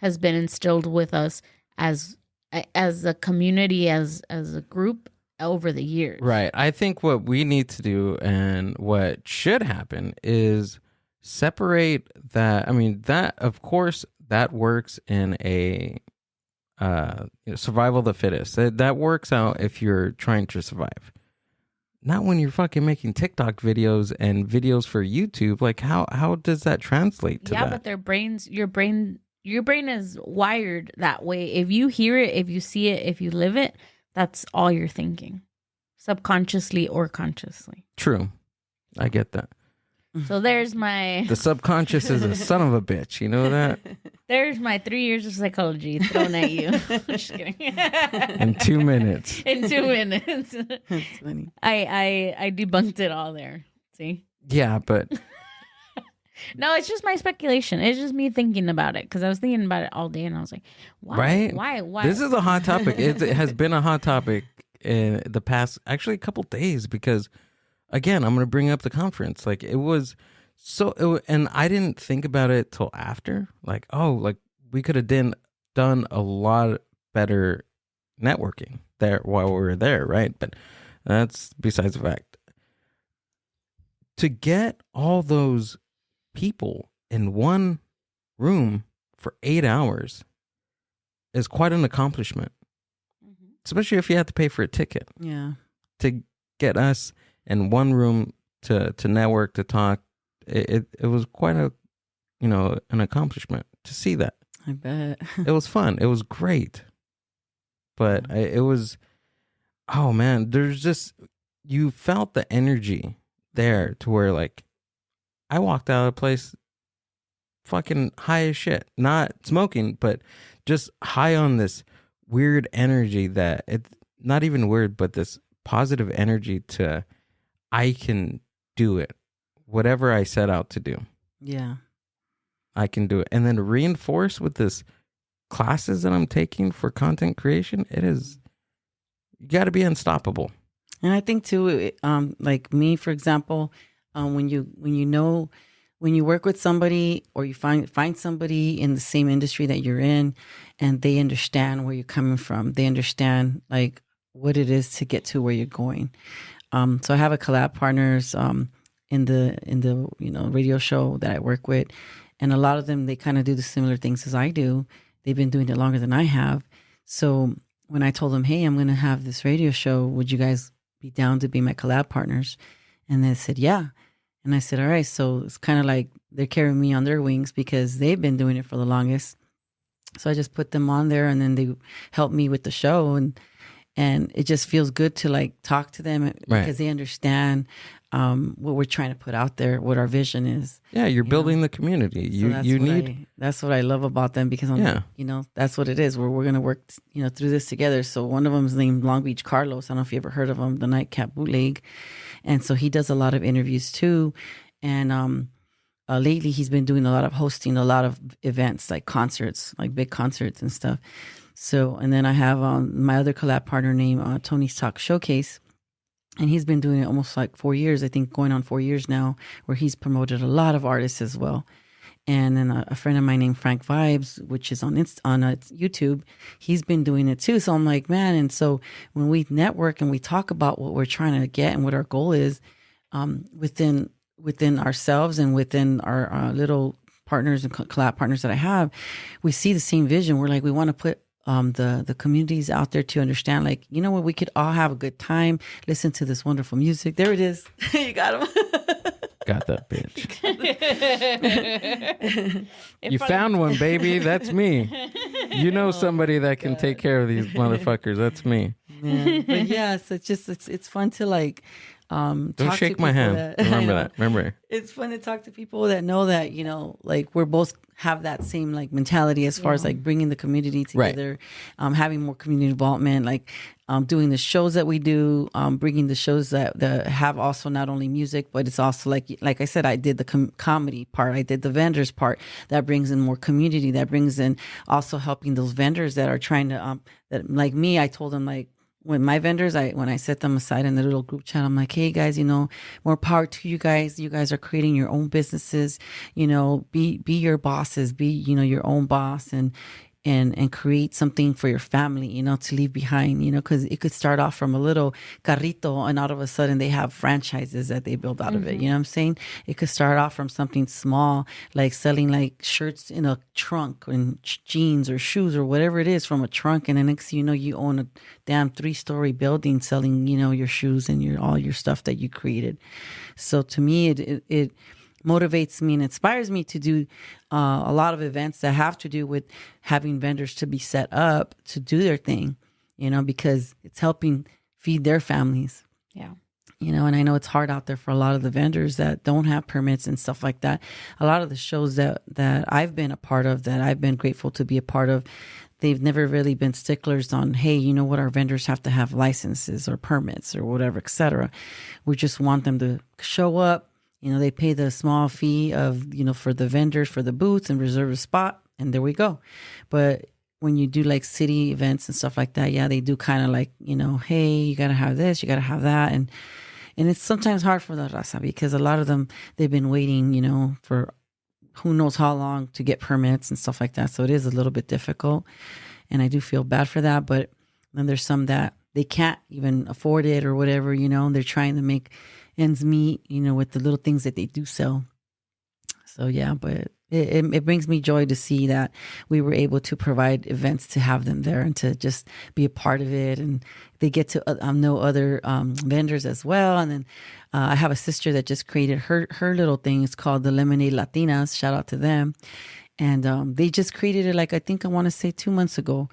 has been instilled with us as a community, as a group over the years. Right. I think what we need to do and what should happen is separate that. I mean, that, of course, that works in a survival of the fittest. That works out if you're trying to survive. Not when you're fucking making TikTok videos and videos for YouTube. Like, how does that translate to that? Yeah, but your brain is wired that way. If you hear it, if you see it, if you live it, that's all you're thinking, subconsciously or consciously. True. I get that. So there's my... The subconscious is a son of a bitch. You know that? There's my 3 years of psychology thrown at you. Just kidding. In 2 minutes. In 2 minutes. That's funny. I debunked it all there. See? Yeah, but... No, it's just my speculation. It's just me thinking about it, because I was thinking about it all day, and I was like, why? Right? Why? This is a hot topic. It has been a hot topic in the past, actually, a couple days, because... Again, I'm going to bring up the conference. Like, it was and I didn't think about it till after. Like, we could have done a lot better networking there while we were there, right? But that's besides the fact. To get all those people in one room for 8 hours is quite an accomplishment. Mm-hmm. Especially if you have to pay for a ticket. Yeah. To get us in one room to network, to talk, it was quite an accomplishment to see that. I bet. It was fun. It was great. But it was, oh man, there's just, you felt the energy there to where, like, I walked out of the place fucking high as shit. Not smoking, but just high on this weird energy that it's not even weird, but this positive energy to, I can do it. Whatever I set out to do. Yeah. I can do it. And then reinforce with this classes that I'm taking for content creation, it is, you got to be unstoppable. And I think too, like me, for example, when you work with somebody, or you find somebody in the same industry that you're in, and they understand where you're coming from, they understand like what it is to get to where you're going. So I have a collab partners in the radio show that I work with, and a lot of them, they kind of do the similar things as I do. They've been doing it longer than I have. So when I told them, hey, I'm going to have this radio show, would you guys be down to be my collab partners? And they said, yeah. And I said, all right. So it's kind of like they're carrying me on their wings because they've been doing it for the longest. So I just put them on there, and then they help me with the show, and it just feels good to like talk to them because they understand what we're trying to put out there, what our vision is. Yeah, you're building the community. That's what I love about them, because that's what it is. We're going to work through this together. So one of them is named Long Beach Carlos. I don't know if you ever heard of him, the Nightcap Bootleg. And so he does a lot of interviews too. And lately he's been doing a lot of hosting, a lot of events, like concerts, like big concerts and stuff. So, and then I have my other collab partner named Tony's Talk Showcase. And he's been doing it almost like 4 years, I think going on 4 years now, where he's promoted a lot of artists as well. And then a friend of mine named Frank Vibes, which is on YouTube, he's been doing it too. So I'm like, man. And so when we network and we talk about what we're trying to get and what our goal is within ourselves and within our little partners and collab partners that I have, we see the same vision. We're like, we want to put the communities out there to understand, like, you know what, we could all have a good time, listen to this wonderful music. There it is. You got him. Got that bitch. You found one, baby. That's me. You know somebody that can take care of these motherfuckers. That's me. Yeah. But yeah, so it's fun to like don't shake my hand. Remember that. Remember. It's fun to talk to people that know that, like we're both have that same like mentality as far as like bringing the community together, having more community involvement, like doing the shows that we do, bringing the shows that have also not only music, but it's also like I said, I did the comedy part, I did the vendors part. That brings in more community. That brings in also helping those vendors that are trying to that, like me, I told them, like, with my vendors, when I set them aside in the little group chat, I'm like, hey guys, more power to you guys. You guys are creating your own businesses, be your bosses, be, your own boss and create something for your family, to leave behind, because it could start off from a little carrito and all of a sudden they have franchises that they build out of it. You know what I'm saying? It could start off from something small, like selling like shirts in a trunk and jeans or shoes or whatever it is from a trunk. And then next thing you know, you own a damn 3-story building selling, your shoes and all your stuff that you created. So to me, it motivates me and inspires me to do a lot of events that have to do with having vendors to be set up to do their thing, because it's helping feed their families. Yeah. And I know it's hard out there for a lot of the vendors that don't have permits and stuff like that. A lot of the shows that I've been a part of, that I've been grateful to be a part of, they've never really been sticklers on, hey, our vendors have to have licenses or permits or whatever, et cetera. We just want them to show up. They pay the small fee of, for the vendors, for the booths and reserve a spot. And there we go. But when you do like city events and stuff like that, yeah, they do kind of like, hey, you got to have this, you got to have that. And it's sometimes hard for the raza because a lot of them, they've been waiting, for who knows how long to get permits and stuff like that. So it is a little bit difficult. And I do feel bad for that. But then there's some that they can't even afford it or whatever, they're trying to make ends meet, with the little things that they do sell. So yeah, but it brings me joy to see that we were able to provide events to have them there and to just be a part of it. And they get to know other vendors as well. And then I have a sister that just created her little thing. It's called the Lemonade Latinas. Shout out to them. And they just created it I want to say 2 months ago.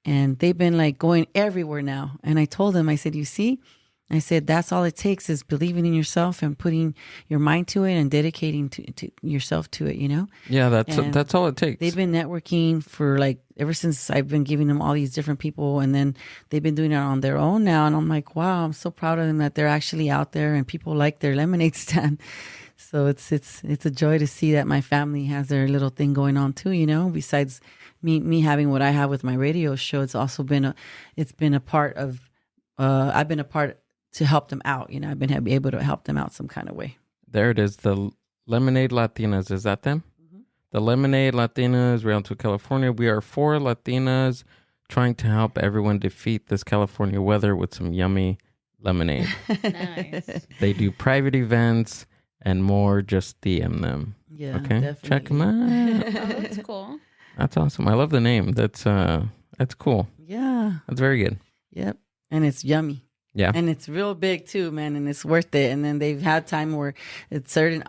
And they've been like going everywhere now. And I told them, I said, you see, I said, that's all it takes is believing in yourself and putting your mind to it and dedicating to yourself to it, Yeah, that's all it takes. They've been networking for ever since I've been giving them all these different people, and then they've been doing it on their own now. And I'm like, wow, I'm so proud of them that they're actually out there and people like their lemonade stand. So it's a joy to see that my family has their little thing going on too, besides me having what I have with my radio show. It's also been a part of, I've been a part to help them out. I've been able to help them out some kind of way. There it is. The Lemonade Latinas. Is that them? Mm-hmm. The Lemonade Latinas, Realto, California. We are 4 Latinas trying to help everyone defeat this California weather with some yummy lemonade. Nice. They do private events and more. Just DM them. Yeah, okay. Definitely. Check them out. Oh, that's cool. That's awesome. I love the name. That's cool. Yeah. That's very good. Yep. And it's yummy. Yeah. And it's real big too, man, and it's worth it. And then they've had time where it's certain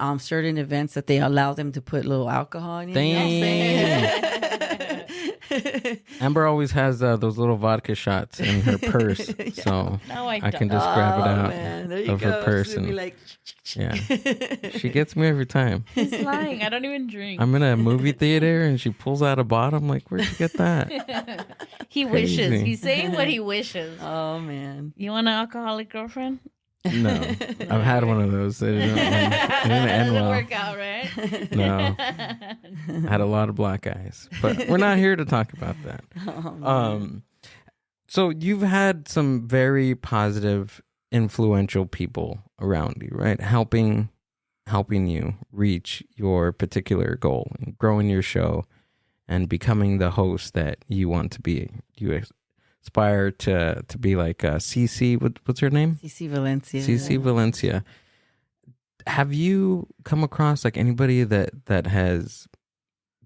events that they allow them to put little alcohol in it. Damn. Amber always has those little vodka shots in her purse, Yeah. So No, I can don't. just grab it out of her purse She'll be and like, yeah. She gets me every time. He's lying. I don't even drink. I'm in a movie theater and she pulls out a bottle. I'm like, where'd you get that? He Crazy. wishes. He's saying what he wishes. oh man. You want an alcoholic girlfriend? No, I've had one of those. It didn't end Doesn't well. work out, right? No, I had a lot of black eyes, but we're not here to talk about that. So you've had some very positive, influential people around you, right? Helping you reach your particular goal, and growing your show, and becoming the host that you want to be. You aspire to be like Cece. What's her name? Cece Valencia. Cece Valencia. Have you come across like anybody that has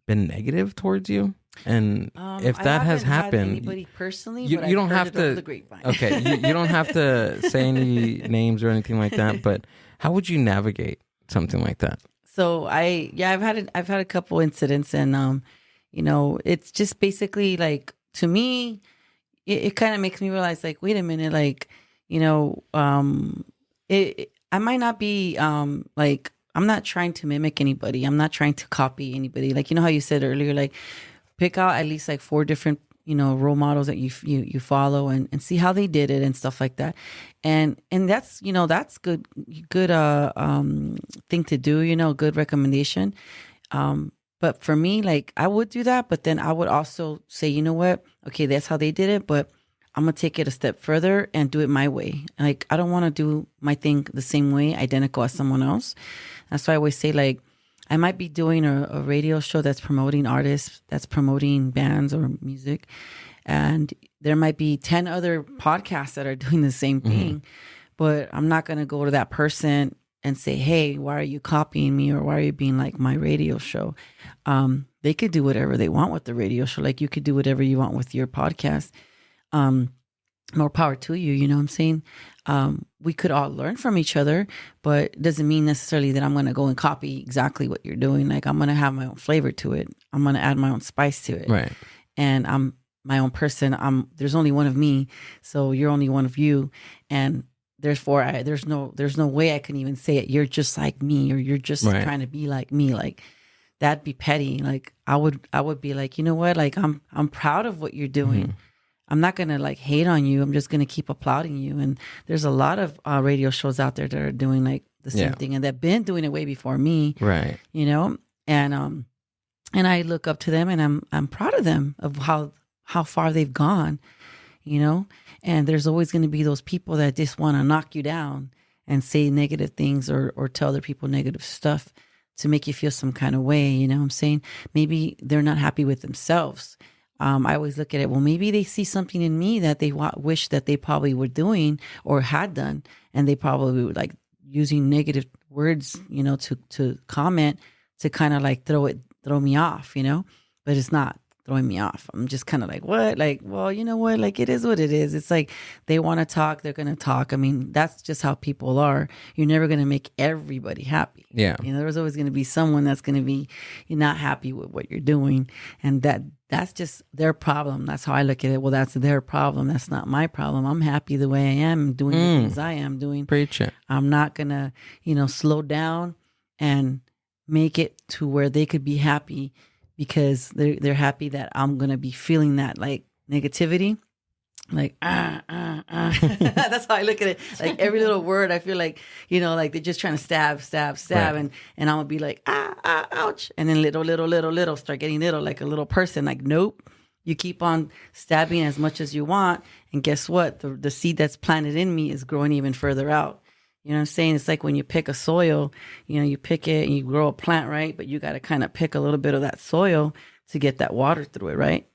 been negative towards you? And if that has happened, anybody personally, you but don't I've heard have it over to. the grapevine. Okay, you don't have to say any names or anything like that. But how would you navigate something like that? So I've had a couple incidents, and it's just basically like, to me, it kind of makes me realize, like, wait a minute, like, I might not be like, I'm not trying to mimic anybody. I'm not trying to copy anybody. Like, how you said earlier, like, pick out at least like 4 different, role models that you follow and see how they did it and stuff like that. And that's, that's good thing to do, good recommendation. But for me, like, I would do that, but then I would also say, you know what? Okay, that's how they did it, but I'm going to take it a step further and do it my way. Like, I don't want to do my thing the same way, identical as someone else. That's why I always say, like, I might be doing a radio show that's promoting artists, that's promoting bands or music. And there might be 10 other podcasts that are doing the same thing. But I'm not going to go to that person and say, hey, why are you copying me? Or why are you being like my radio show? They could do whatever they want with the radio show. Like, you could do whatever you want with your podcast. More power to you. You know what I'm saying? We could all learn from each other, but it doesn't mean necessarily that I'm going to go and copy exactly what you're doing. Like, I'm going to have my own flavor to it. I'm going to add my own spice to it. Right. And I'm my own person. There's only one of me. So you're only one of you. And therefore, there's no way I can even say it. You're just like me, or you're just trying to be like me. Like, that'd be petty. Like, I would be like, you know what? Like, I'm proud of what you're doing. I'm not going to like hate on you. I'm just going to keep applauding you. And there's a lot of radio shows out there that are doing like the same thing, and they've been doing it way before me. Right. You know, and I look up to them, and I'm proud of them of how far they've gone, you know. And there's always going to be those people that just want to knock you down and say negative things or tell other people negative stuff to make you feel some kind of way. You know what I'm saying? Maybe they're not happy with themselves. I always look at it, well, maybe they see something in me that they wish that they probably were doing or had done, and they probably were like using negative words, you know, to comment, to kind of like throw me off, you know, but it's not throwing me off. I'm just kind of like, what? Like, well, you know what? Like, it is what it is. It's like, they want to talk, they're going to talk. I mean, that's just how people are. You're never going to make everybody happy. Yeah. You know, there's always going to be someone that's going to be not happy with what you're doing. And that's just their problem. That's how I look at it. Well, that's their problem. That's not my problem. I'm happy the way I am, doing the things I am doing. Preach it. I'm not going to, you know, slow down and make it to where they could be happy, because they're happy that I'm going to be feeling that like negativity. Like, that's how I look at it. Like, every little word, I feel like, you know, like they're just trying to stab. Right. And I'm going to be like, ouch. And then little, start getting little, like a little person. Like, nope. You keep on stabbing as much as you want. And guess what? The seed that's planted in me is growing even further out. You know what I'm saying? It's like when you pick a soil, you know, you pick it and you grow a plant, right? But you got to kind of pick a little bit of that soil to get that water through it, right?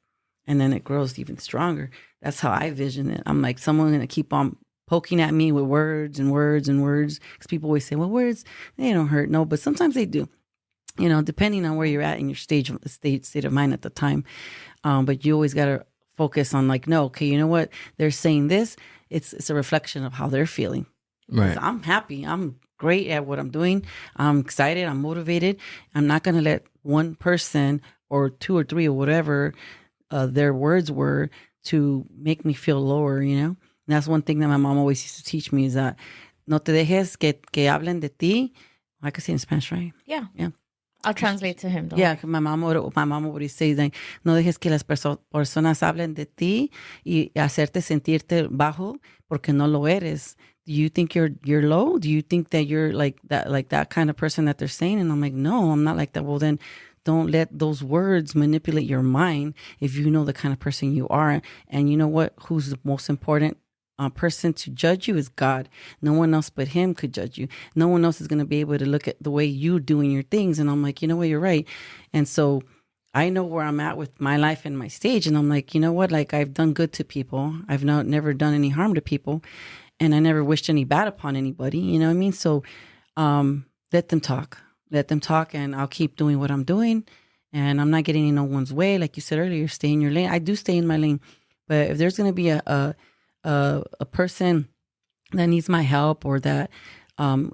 And then it grows even stronger. That's how I vision it. I'm like, someone's going to keep on poking at me with words and words and words. Because people always say, well, words, they don't hurt. No, but sometimes they do. You know, depending on where you're at in your state of mind at the time. But you always got to focus on like, no, okay, you know what? They're saying this. It's a reflection of how they're feeling. Right. I'm happy. I'm great at what I'm doing. I'm excited. I'm motivated. I'm not going to let one person or two or three or whatever their words were to make me feel lower, you know? And that's one thing that my mom always used to teach me, is that no te dejes que hablen de ti. I could say in Spanish, right? Yeah. Yeah. I'll translate to him. Yeah, my mom would say, like, no dejes que las personas hablen de ti y hacerte sentirte bajo porque no lo eres. Do you think you're low? Do you think that you're like that kind of person that they're saying? And I'm like, no, I'm not like that. Well, then don't let those words manipulate your mind if you know the kind of person you are. And you know what? Who's the most important person to judge you is God. No one else but him could judge you. No one else is going to be able to look at the way you're doing your things. And I'm like, you know what? You're right. And so I know where I'm at with my life and my stage. And I'm like, you know what? Like, I've done good to people. I've never done any harm to people. And I never wished any bad upon anybody. You know what I mean? So let them talk. Let them talk, and I'll keep doing what I'm doing. And I'm not getting in no one's way. Like you said earlier, stay in your lane. I do stay in my lane. But if there's going to be a person that needs my help, or that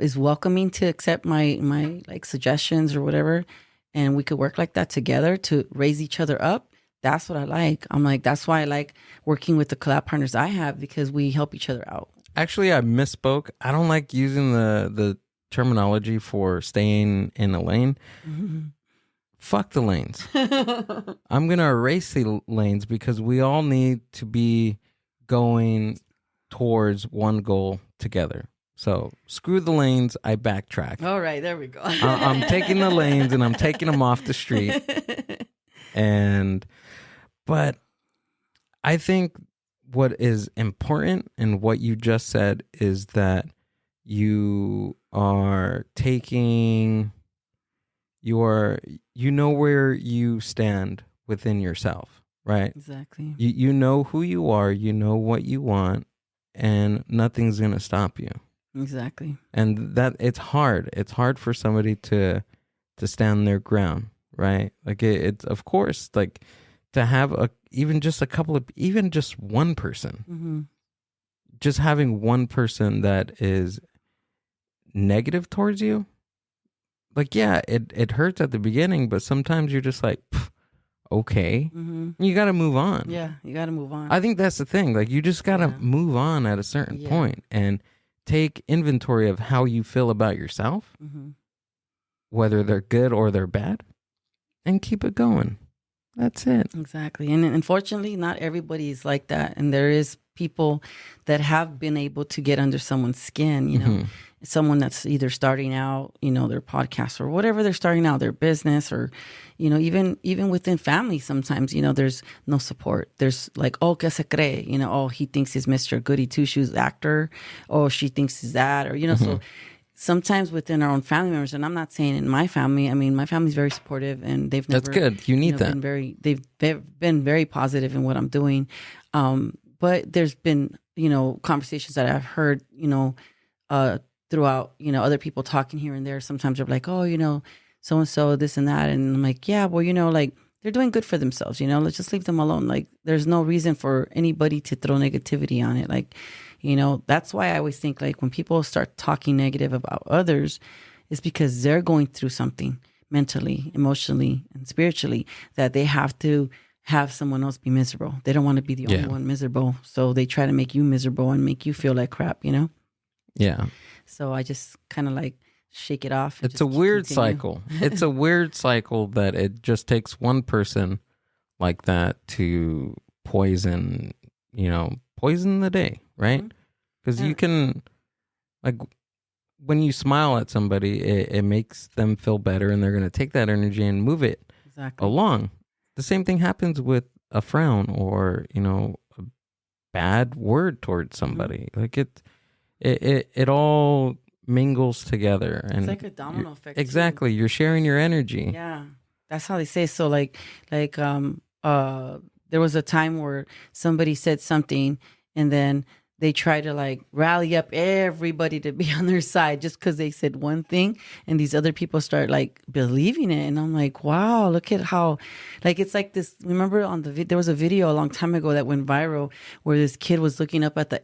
is welcoming to accept my like suggestions or whatever, and we could work like that together to raise each other up, that's what I like. I'm like, that's why I like working with the collab partners I have, because we help each other out. Actually, I misspoke. I don't like using the terminology for staying in a lane. Mm-hmm. Fuck the lanes. I'm going to erase the lanes, because we all need to be going towards one goal together. So screw the lanes. I backtrack. All right, there we go. I'm taking the lanes and I'm taking them off the street. But I think what is important in what you just said is that you are taking you know where you stand within yourself, right? Exactly. You know who you are, you know what you want, and nothing's going to stop you. Exactly. And that it's hard for somebody to stand their ground, right? Like it's of course, like to have even just one person, just having one person that is negative towards you, like, yeah, it hurts at the beginning, but sometimes you're just like, okay, you got to move on. Yeah, you got to move on. I think that's the thing. Like, you just got to move on at a certain point and take inventory of how you feel about yourself, whether they're good or they're bad, and keep it going. That's it. Exactly. And unfortunately, not everybody is like that. And there is people that have been able to get under someone's skin, you know, someone that's either starting out, you know, their podcast or whatever they're starting out, their business, or, you know, even within family, sometimes, you know, there's no support. There's like, oh, que se cree, you know, oh, he thinks he's Mr. Goody Two-Shoes actor. Oh, she thinks he's that, or, you know, so sometimes within our own family members, and I'm not saying in my family, I mean, my family's very supportive and they've never. That's good. You need that. They've been very positive in what I'm doing. But there's been, you know, conversations that I've heard, you know, throughout, you know, other people talking here and there. Sometimes they're like, oh, you know, so-and-so, this and that. And I'm like, yeah, well, you know, like they're doing good for themselves, you know, let's just leave them alone. Like there's no reason for anybody to throw negativity on it. Like, you know, that's why I always think like when people start talking negative about others, it's because they're going through something mentally, emotionally, and spiritually that they have to have someone else be miserable. They don't want to be the only one miserable. So they try to make you miserable and make you feel like crap, you know? Yeah. So I just kind of like shake it off. It's a weird cycle. It's a weird cycle that it just takes one person like that to poison the day, right? Because you can, like, when you smile at somebody, it makes them feel better and they're going to take that energy and move it along. The same thing happens with a frown or, you know, a bad word towards somebody. Like it all mingles together. And it's like a domino effect. Exactly. Too. You're sharing your energy. Yeah. That's how they say. So like there was a time where somebody said something and then they try to like rally up everybody to be on their side just because they said one thing, and these other people start like believing it. And I'm like, wow, look at how, like, it's like this. Remember there was a video a long time ago that went viral where this kid was looking up at the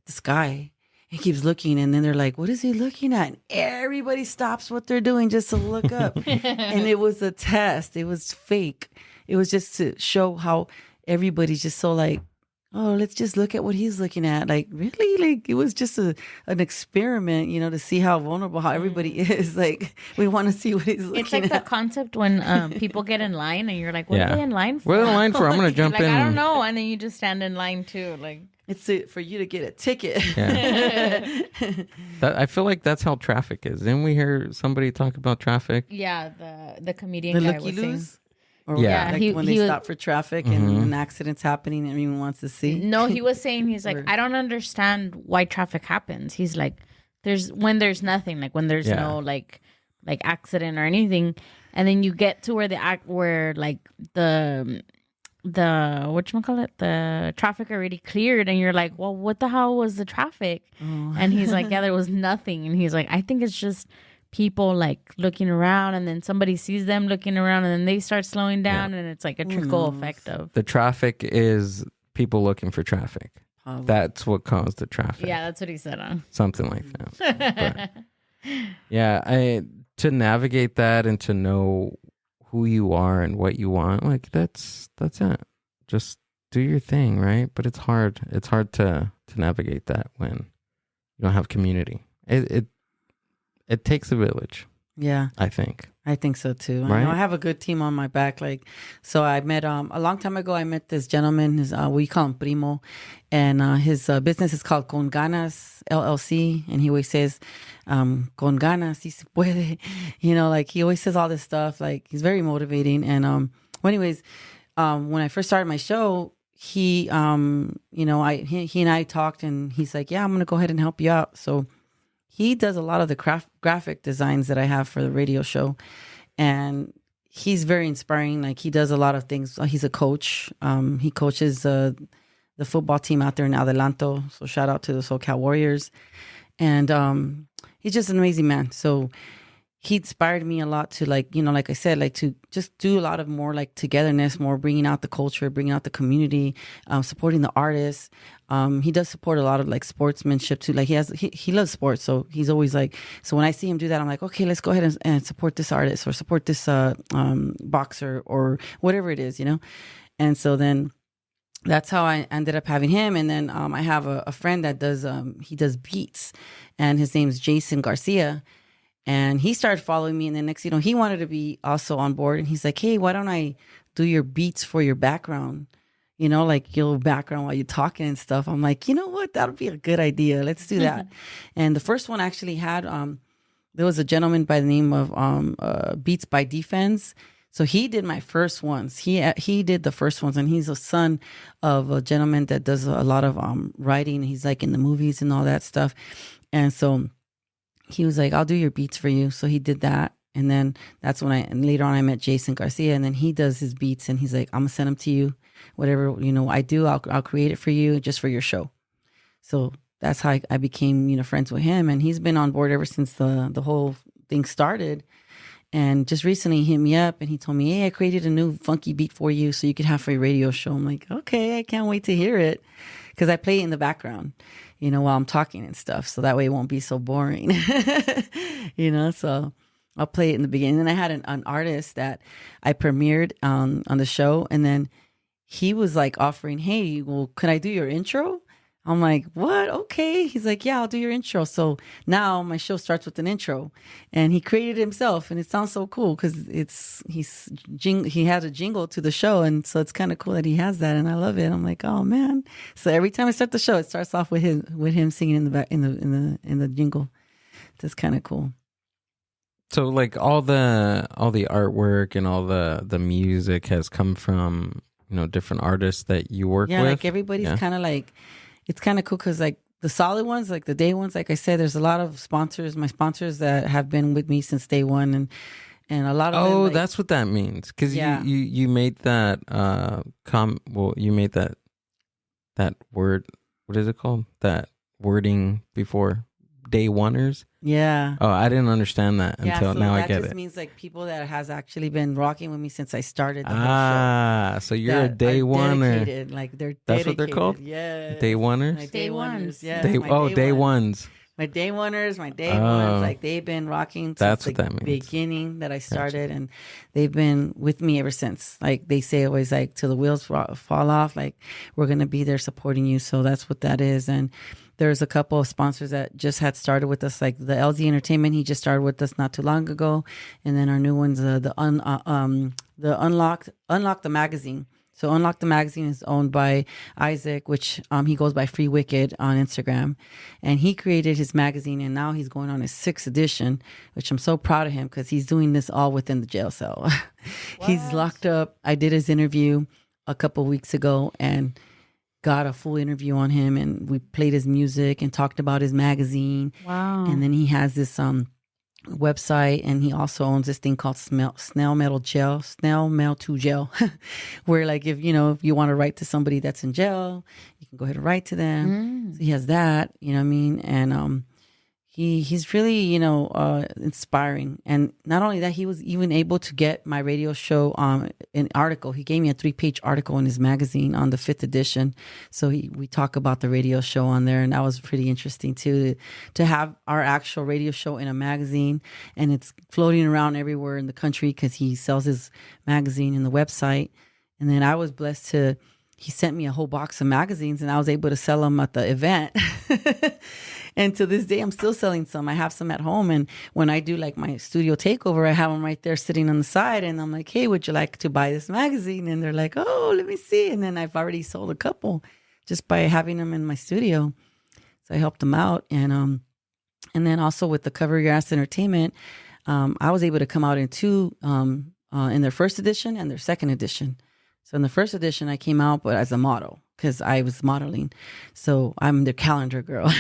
sky. He keeps looking, and then they're like, what is he looking at? And everybody stops what they're doing just to look up. And it was a test. It was fake. It was just to show how everybody's just so like, oh, let's just look at what he's looking at. Like, really? Like, it was just an experiment, you know, to see how vulnerable, how everybody is. Like, we want to see what he's looking at. It's like the concept when people get in line and you're like, what are they in line for? What are they in line for? I'm going to jump in. I don't know. And then you just stand in line too. Like, it's for you to get a ticket. Yeah. I feel like that's how traffic is. Didn't we hear somebody talk about traffic? Yeah, the comedian guy was saying. Or like when they stop for traffic and an accident's happening and everyone wants to see. No, he was saying, he's like, I don't understand why traffic happens. He's like, when there's nothing, like when there's no like accident or anything, and then you get to where the whatchamacallit, the traffic already cleared, and you're like, well, what the hell was the traffic? And he's like, yeah, there was nothing. And he's like, I think it's just people like looking around, and then somebody sees them looking around, and then they start slowing down, and it's like a trickle effect of the traffic is people looking for traffic. That's what caused the traffic. Yeah, that's what he said on something like that. But, yeah, to navigate that and to know who you are and what you want, like that's it. Just do your thing, right? But it's hard. It's hard to navigate that when you don't have community. It takes a village. Yeah. I think so too. Right? I know I have a good team on my back. Like, so I met, a long time ago, I met this gentleman, we call him Primo, and his business is called Con Ganas LLC. And he always says, Con Ganas, si se puede. You know, like he always says all this stuff. Like he's very motivating. And, when I first started my show, he he and I talked, and he's like, yeah, I'm gonna go ahead and help you out. So he does a lot of the graphic designs that I have for the radio show, and he's very inspiring. Like, he does a lot of things. He's a coach. He coaches the football team out there in Adelanto. So shout out to the SoCal Warriors. And he's just an amazing man. So he inspired me a lot to, like, like I said, like, to just do a lot of more like togetherness, more bringing out the culture, bringing out the community, supporting the artists. He does support a lot of like sportsmanship too. Like, he loves sports. So he's always like, so when I see him do that, I'm like, okay, let's go ahead and support this artist or support this boxer or whatever it is, And so then that's how I ended up having him. And then I have a friend that does, he does beats, and his name's Jason Garcia. And he started following me, and then next, he wanted to be also on board. And he's like, hey, why don't I do your beats for your background? Like your background while you're talking and stuff. I'm like, you know what? That'll be a good idea. Let's do that. And the first one actually had, there was a gentleman by the name of Beats by Defense. So he did my first ones. He did the first ones, and he's a son of a gentleman that does a lot of writing. He's like in the movies and all that stuff. And so he was like, I'll do your beats for you. So he did that. And then that's when and later on I met Jason Garcia, and then he does his beats, and he's like, I'm gonna send them to you. Whatever, I do, I'll create it for you just for your show. So that's how I became, friends with him. And he's been on board ever since the whole thing started. And just recently he hit me up and he told me, hey, I created a new funky beat for you so you could have for your radio show. I'm like, okay, I can't wait to hear it. Because I play it in the background, while I'm talking and stuff. So that way it won't be so boring, so I'll play it in the beginning. And then I had an artist that I premiered on the show. And then he was like offering, hey, well, could I do your intro? I'm like, what? Okay. He's like, yeah, I'll do your intro. So now my show starts with an intro, and he created it himself, and it sounds so cool because he has a jingle to the show, and so it's kind of cool that he has that, and I love it. I'm like, oh man! So every time I start the show, it starts off with him singing in the back in the jingle. That's kind of cool. So like all the artwork and all the music has come from different artists that you work with. Yeah, like everybody's kind of like. It's kind of cool because, like, the solid ones, like the day ones, like I said, there's a lot of my sponsors that have been with me since day one, and a lot of them, like, that's what that means. Because you made that you made that word. What is it called? That wording before day oneers. Yeah. Oh, I didn't understand that until so now. I get it. That just means like people that has actually been rocking with me since I started. The whole show. So you're a day oneer. Like they're dedicated. That's what they're called. Yeah. Day oneers. My day ones. Yeah. Day ones. My day oneers, my day ones, like they've been rocking since the beginning that I started, and they've been with me ever since. Like they say always, like till the wheels fall off, like we're gonna be there supporting you. So that's what that is. And there's a couple of sponsors that just had started with us, like the LZ Entertainment. He just started with us not too long ago, and then our new ones, the Unlock the Magazine. So Unlock the Magazine is owned by Isaac, which he goes by Free Wicked on Instagram. And he created his magazine, and now he's going on his 6th edition, which I'm so proud of him because he's doing this all within the jail cell. He's locked up. I did his interview a couple of weeks ago and got a full interview on him, and we played his music and talked about his magazine. Wow. And then he has this website, and he also owns this thing called Snail Mail to Jail, where like if you want to write to somebody that's in jail, you can go ahead and write to them. So he has that, you know what I mean? And he's really inspiring. And not only that, he was even able to get my radio show an article. He gave me a 3-page article in his magazine on the 5th edition. So we talk about the radio show on there, and that was pretty interesting too, to have our actual radio show in a magazine, and it's floating around everywhere in the country because he sells his magazine in the website. And then I was blessed he sent me a whole box of magazines, and I was able to sell them at the event. And to this day, I'm still selling some. I have some at home. And when I do like my studio takeover, I have them right there sitting on the side. And I'm like, hey, would you like to buy this magazine? And they're like, oh, let me see. And then I've already sold a couple just by having them in my studio. So I helped them out. And then also with the Cover Your Ass Entertainment, I was able to come out in 2, in their 1st edition and their 2nd edition. So in the first edition, I came out, but as a model because I was modeling. So I'm their calendar girl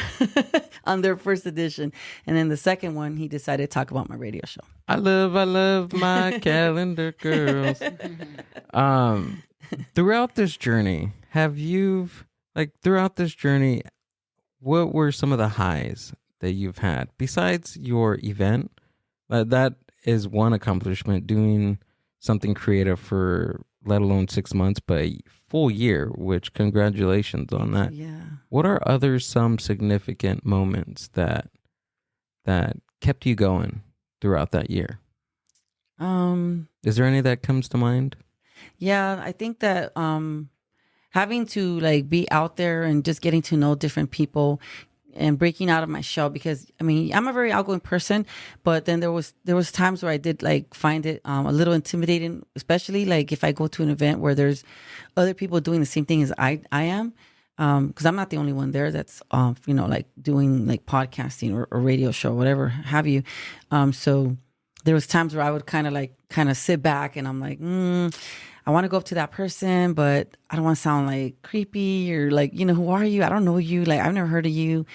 on their first edition. And then the second one, he decided to talk about my radio show. I love my calendar girls. Throughout this journey, what were some of the highs that you've had besides your event? That is one accomplishment, doing something creative for let alone 6 months, but a full year, which congratulations on that. Yeah. What are some significant moments that kept you going throughout that year? Is there any that comes to mind? Yeah, I think that having to like be out there and just getting to know different people and breaking out of my shell, because I mean, I'm a very outgoing person, but then there was times where I did like find it a little intimidating, especially like if I go to an event where there's other people doing the same thing as I am, because I'm not the only one there that's like doing like podcasting or radio show, whatever have you. So there was times where I would kind of sit back and I'm like, I want to go up to that person, but I don't want to sound like creepy or like, who are you? I don't know you. Like, I've never heard of you.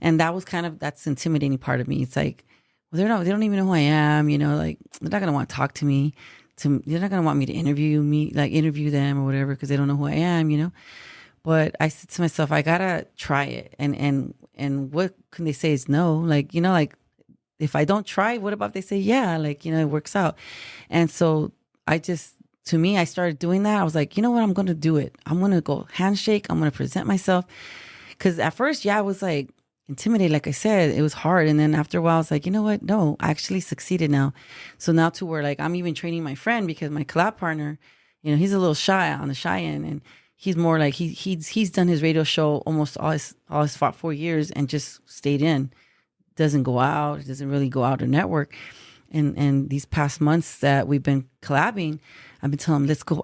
And that was that's intimidating part of me. It's like, well, they don't even know who I am, like they're not going to want to talk to me. They're not going to want me to interview them or whatever, because they don't know who I am, But I said to myself, I got to try it. And what can they say is no? Like, like if I don't try, what about if they say, yeah, like, it works out. And so I started doing that. I was like, you know what? I'm going to do it. I'm going to go handshake. I'm going to present myself. Because at first, I was like intimidated. Like I said, it was hard. And then after a while, I was like, you know what? No, I actually succeeded now. So now to where like I'm even training my friend, because my collab partner, he's a little shy on the shy end. And he's more like he's done his radio show almost all his 4 years and just stayed in. Doesn't go out. Doesn't really go out or network. And these past months that we've been collabing, I've been telling him, let's go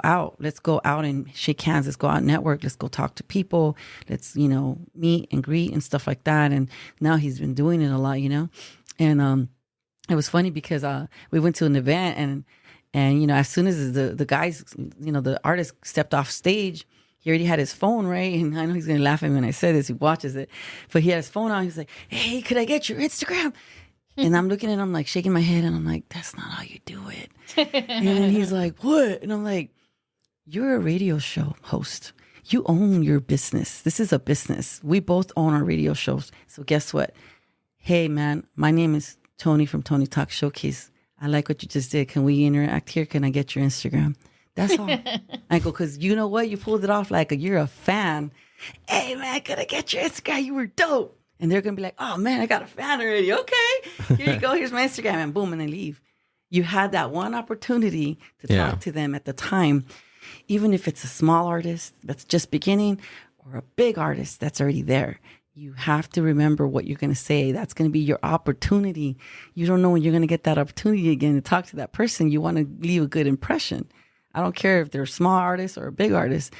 out and shake hands. Let's go out and network. Let's go talk to people. Let's, meet and greet and stuff like that. And now he's been doing it a lot, and, it was funny because, we went to an event and, as soon as the guys, the artist stepped off stage, he already had his phone, right? And I know he's going to laugh at me when I say this. He watches it, but he had his phone on. He's like, hey, could I get your Instagram? And I'm looking at him like shaking my head and I'm like, that's not how you do it. And then he's like, what? And I'm like, you're a radio show host. You own your business. This is a business. We both own our radio shows. So guess what? Hey, man, my name is Tony from Tony Talk Showcase. I like what you just did. Can we interact here? Can I get your Instagram? That's all. I go, because you know what? You pulled it off like you're a fan. Hey, man, can I get your Instagram? You were dope. And they're going to be like, oh, man, I got a fan already. Okay, here you go. Here's my Instagram. And boom, and they leave. You had that one opportunity to talk to them at the time, even if it's a small artist that's just beginning or a big artist that's already there. You have to remember what you're going to say. That's going to be your opportunity. You don't know when you're going to get that opportunity again to talk to that person. You want to leave a good impression. I don't care if they're a small artist or a big artist.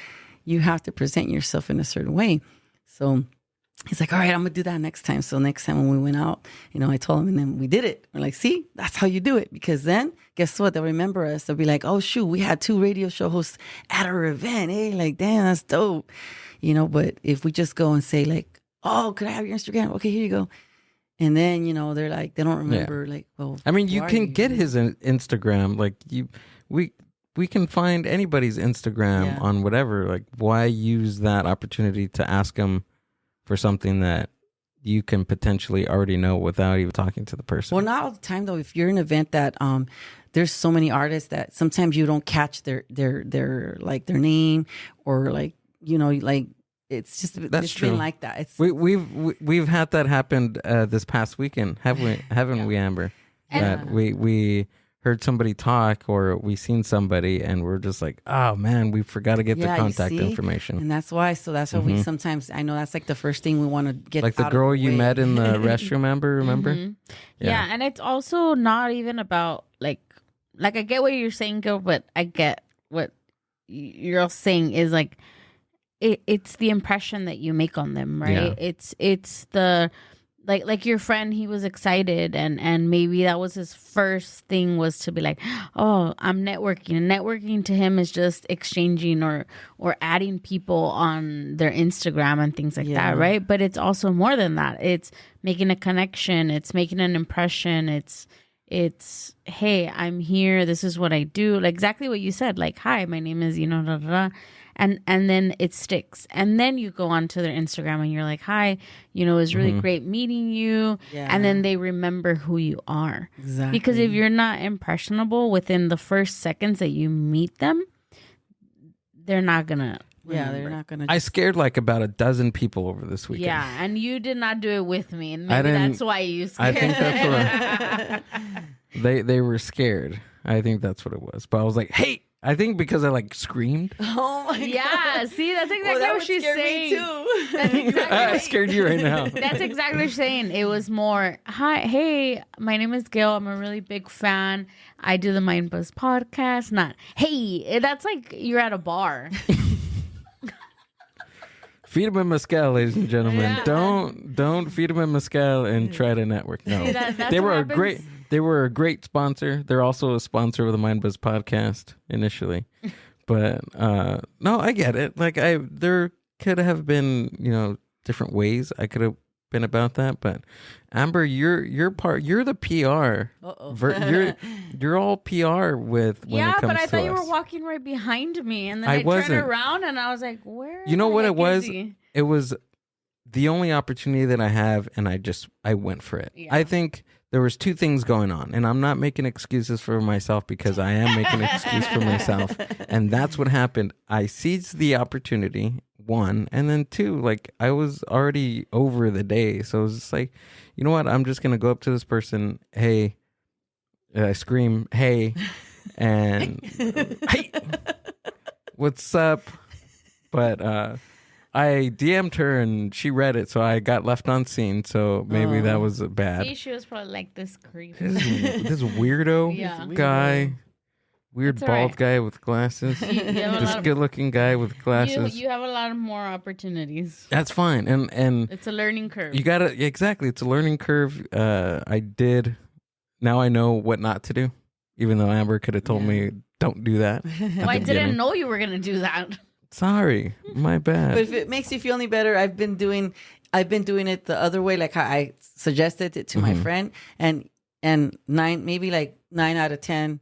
You have to present yourself in a certain way. So he's like, all right, I'm going to do that next time. So next time when we went out, I told him, and then we did it. We're like, see, that's how you do it. Because then guess what? They'll remember us. They'll be like, oh, shoot, we had 2 radio show hosts at our event. Hey, like, damn, that's dope. But if we just go and say like, oh, could I have your Instagram? Okay, here you go. And then, they're like, they don't remember like, well, I mean, you can get his Instagram. Like we can find anybody's Instagram on whatever. Like, why use that opportunity to ask him for something that you can potentially already know without even talking to the person? Well, not all the time though. If you're in an event that there's so many artists that sometimes you don't catch their like their name or like like it's just That's true. Been like that. It's we've had that happen this past weekend, haven't we, Amber? That we heard somebody talk or we seen somebody and we're just like, oh man, we forgot to get the contact information. And that's why. So that's why we sometimes, I know that's like the first thing we want to get. Like the girl you met in the restroom, Amber, remember? Yeah. And it's also not even about like I get what you're saying, Gil, but I get what you're saying is like, it's the impression that you make on them, right? Yeah. It's the like your friend, he was excited, and maybe that was his first thing, was to be like, oh, I'm networking. And networking to him is just exchanging or adding people on their Instagram and things like that, right? But it's also more than that. It's making a connection. It's making an impression. It's hey, I'm here. This is what I do. Like exactly what you said. Like, hi, my name is, da, da, da. And then it sticks. And then you go onto their Instagram and you're like, hi, it was really great meeting you. Yeah. And then they remember who you are. Exactly. Because if you're not impressionable within the first seconds that you meet them, they're not going to. Yeah, they're not going to. I scared like about a dozen people over this weekend. Yeah, and you did not do it with me. And maybe that's why you scared. I think that's what they were scared. I think that's what it was. But I was like, hey. I think because I like screamed. Oh my god! Yeah, see, that's exactly what she's saying. Me too. That's exactly I scared you right now. That's exactly what she's saying. It was more, hi, hey, my name is Gail. I'm a really big fan. I do the Mind Buzz podcast. Not, hey, that's like you're at a bar. Feed them in mezcal, ladies and gentlemen. Yeah. Don't feed them in mezcal and try to network. No, see, they were great. They were a great sponsor. They're also a sponsor of the Mind Buzz podcast initially. But no, I get it. Like there could have been, different ways I could have been about that. But Amber, you're the PR. You're all PR with when it comes to us. Yeah, but I thought you were walking right behind me, and then I turned around and I was like, where? You know what it was? It was the only opportunity that I have, and I went for it. Yeah. I think there was two things going on, and I'm not making excuses for myself because I am making an excuse for myself. And that's what happened. I seized the opportunity, one, and then two, like I was already over the day. So it was just like, you know what? I'm just going to go up to this person. Hey, I scream, hey, and hey, what's up? But, I DM'd her and she read it, so I got left on scene. So maybe that was bad. See, she was probably like this creep, this weirdo guy, weird bald guy with glasses. This good-looking guy with glasses. You have a lot of more opportunities. That's fine, and it's a learning curve. You gotta exactly. It's a learning curve. I did. Now I know what not to do, even though Amber could have told me don't do that. Well, I didn't know you were gonna do that. Sorry, my bad. But if it makes you feel any better, I've been doing it the other way, like how I suggested it to my friend, and 9 out of 10,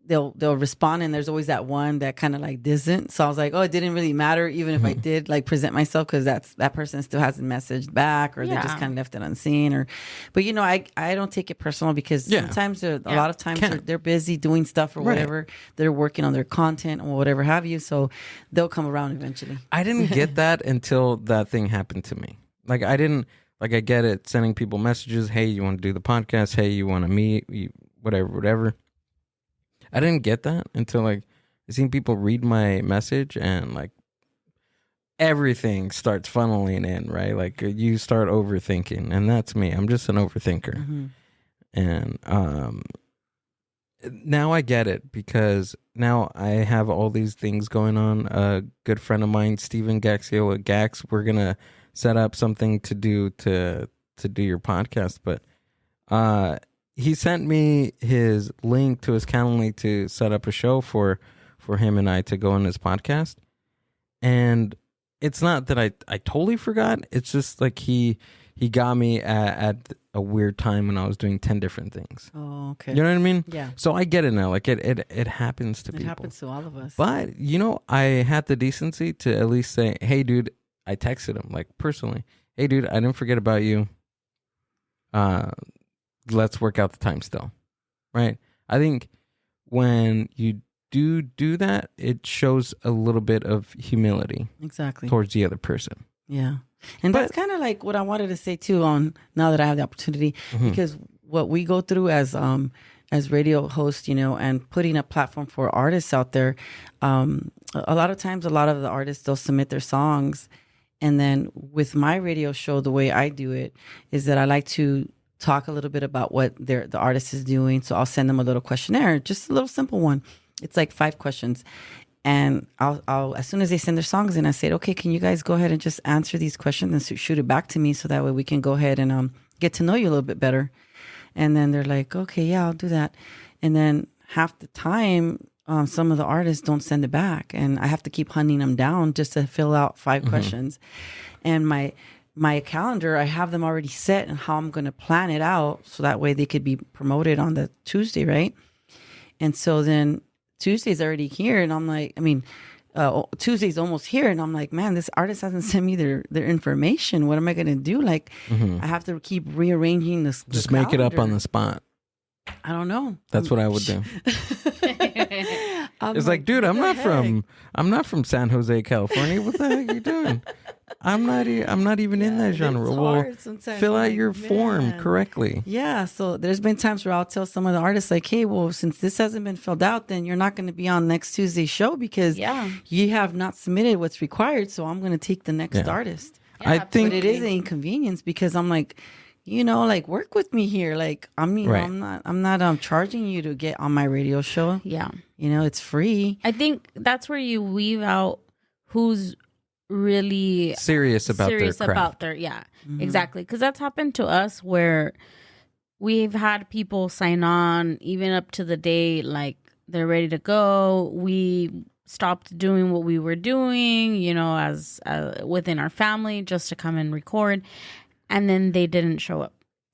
they'll respond, and there's always that one that kind of like doesn't. So I was like, oh, it didn't really matter, even if I did like present myself, because that person still hasn't messaged back, or they just kind of left it unseen, but I don't take it personal, because sometimes a lot of times they're busy doing stuff or whatever. They're working on their content or whatever have you, so they'll come around eventually. I didn't get that until that thing happened to me. Like I didn't, like I get it, sending people messages, hey, you want to do the podcast, hey, you want to meet, whatever. I didn't get that until like I seen people read my message, and like everything starts funneling in, right? Like you start overthinking, and that's me. I'm just an overthinker. And now I get it, because now I have all these things going on. A good friend of mine, Steven Gaxiola Gax, we're gonna set up something to do your podcast, but he sent me his link to his Calendly to set up a show for him and I to go on his podcast. And it's not that I totally forgot. It's just like he got me at a weird time when I was doing 10 different things. Oh, okay. You know what I mean? Yeah. So I get it now. Like it happens to people. It happens to all of us. But, I had the decency to at least say, hey, dude, I texted him, like, personally. Hey, dude, I didn't forget about you. Let's work out the time still, right? I think when you do that, it shows a little bit of humility, exactly, towards the other person. Yeah, and that's kind of like what I wanted to say too. On now that I have the opportunity, because what we go through as radio hosts, and putting a platform for artists out there, a lot of times, a lot of the artists, they'll submit their songs, and then with my radio show, the way I do it is that I like to talk a little bit about what the artist is doing. So I'll send them a little questionnaire, just a little simple one. It's like 5 questions. And I'll as soon as they send their songs in, I said, okay, can you guys go ahead and just answer these questions and shoot it back to me, so that way we can go ahead and get to know you a little bit better. And then they're like, okay, yeah, I'll do that. And then half the time, some of the artists don't send it back, and I have to keep hunting them down just to fill out 5 questions. And my calendar, I have them already set and how I'm going to plan it out so that way they could be promoted on the Tuesday, right? And so then Tuesday's already here, and I'm like, Tuesday's almost here, and I'm like, man, this artist hasn't sent me their information. What am I going to do? Like, I have to keep rearranging this. Just make it up on the spot. I don't know. That's what I would do. It's like, dude, I'm not from San Jose, California. What the heck are you doing? I'm not even in that genre. Well, fill out your form correctly. Yeah. So there's been times where I'll tell some of the artists like, hey, well, since this hasn't been filled out, then you're not going to be on next Tuesday's show because you have not submitted what's required. So I'm going to take the next artist. Yeah, I think it is an inconvenience because I'm like, like work with me here. Like, I mean, right. I'm not charging you to get on my radio show. Yeah. It's free. I think that's where you weave out who's really serious about their craft. Exactly. Because that's happened to us where we've had people sign on even up to the day like they're ready to go. We stopped doing what we were doing, as within our family just to come and record. And then they didn't show up.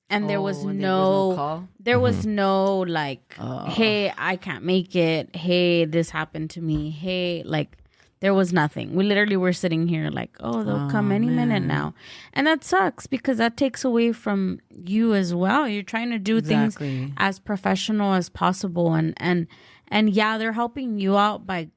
And there was no call? There was no like, hey, I can't make it. Hey, this happened to me. Hey, like there was nothing. We literally were sitting here like, they'll come any minute now. And that sucks because that takes away from you as well. You're trying to do things as professional as possible. And yeah, they're helping you out by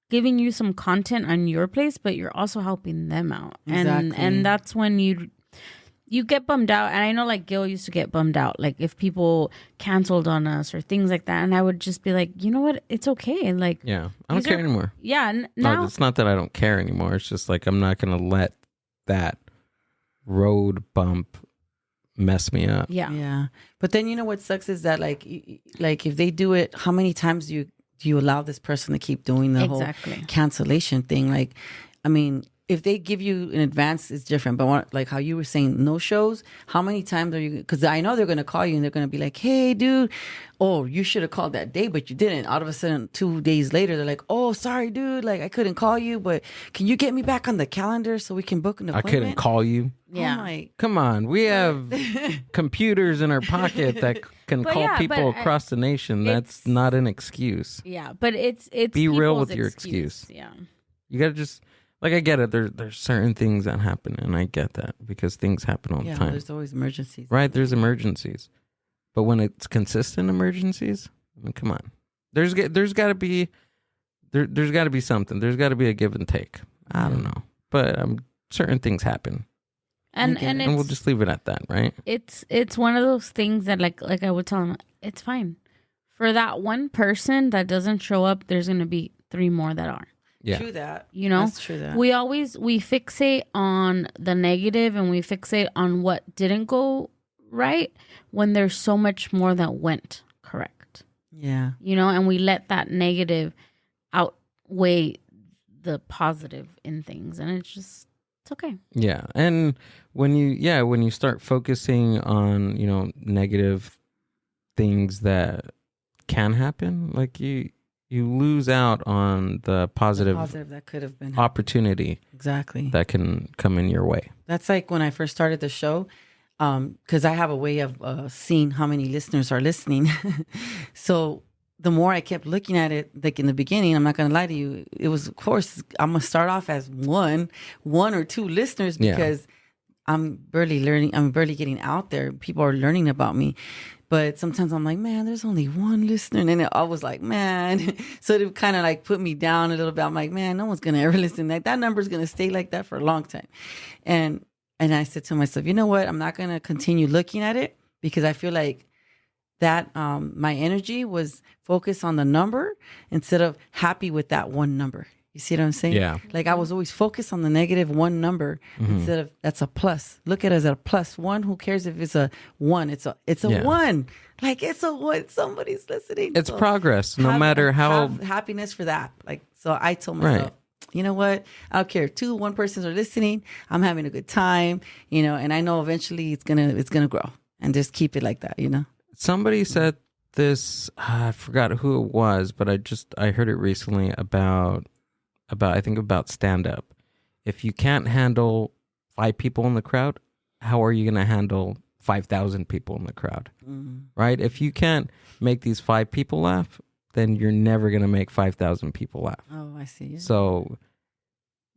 giving you some content on your place, but you're also helping them out. And that's when you get bummed out. And I know like Gil used to get bummed out, like if people canceled on us or things like that. And I would just be like, you know what? It's okay. Like, yeah, I don't care anymore. Yeah. Now, no, it's not that I don't care anymore. It's just like, I'm not going to let that road bump mess me up. Yeah. Yeah. But then, what sucks is that like if they do it, how many times do you allow this person to keep doing the whole cancellation thing? Like, I mean, if they give you in advance, it's different. But like how you were saying, no shows, how many times are you? Because I know they're going to call you and they're going to be like, hey, dude, you should have called that day, but you didn't. All of a sudden, 2 days later, they're like, oh, sorry, dude. Like, I couldn't call you, but can you get me back on the calendar so we can book an appointment? I couldn't call you. Yeah. Come on. We have computers in our pocket that can call people across the nation. That's not an excuse. Yeah, but it's be real with your excuse. Yeah. You got to just... Like, I get it. There's certain things that happen, and I get that because things happen all the time. There's always emergencies. Right, there's emergencies. But when it's consistent emergencies, I mean, come on. There's got to be something. There's got to be a give and take. I don't know. But certain things happen. And we'll just leave it at that, right? It's one of those things that like I would tell them, it's fine. For that one person that doesn't show up, there's going to be 3 more that are. Yeah. True that. That's true that. We fixate on the negative and we fixate on what didn't go right when there's so much more that went correct. Yeah. And we let that negative outweigh the positive in things, and it's okay. Yeah. And when you start focusing on, negative things that can happen, like you lose out on the positive that could have been opportunity. Exactly. That can come in your way. That's like when I first started the show, because I have a way of seeing how many listeners are listening. So the more I kept looking at it, like in the beginning, I'm not going to lie to you, it was, of course, I'm going to start off as one or 2 listeners because I'm barely learning. I'm barely getting out there. People are learning about me. But sometimes I'm like, man, there's only 1 listener. And then I was like, man. So it kind of like put me down a little bit. I'm like, man, no one's going to ever listen. Like that number's going to stay like that for a long time. And I said to myself, you know what? I'm not going to continue looking at it because I feel like that my energy was focused on the number instead of happy with that 1 number. You see what I'm saying? Yeah. Like I was always focused on the negative 1 number instead of that's a plus. Look at it as a plus 1. Who cares if it's a 1? It's a 1. Like it's a 1. Somebody's listening. It's progress, no matter how. Have happiness for that. Like so, I told myself, you know what? I don't care. 1 persons are listening. I'm having a good time. And I know eventually it's gonna grow. and just keep it like that, you know? Somebody said this, I forgot who it was, but I heard it recently about stand up. If you can't handle 5 people in the crowd, how are you going to handle 5,000 people in the crowd? Right? If you can't make these 5 people laugh, then you're never going to make 5,000 people laugh. Oh, I see. Yeah. So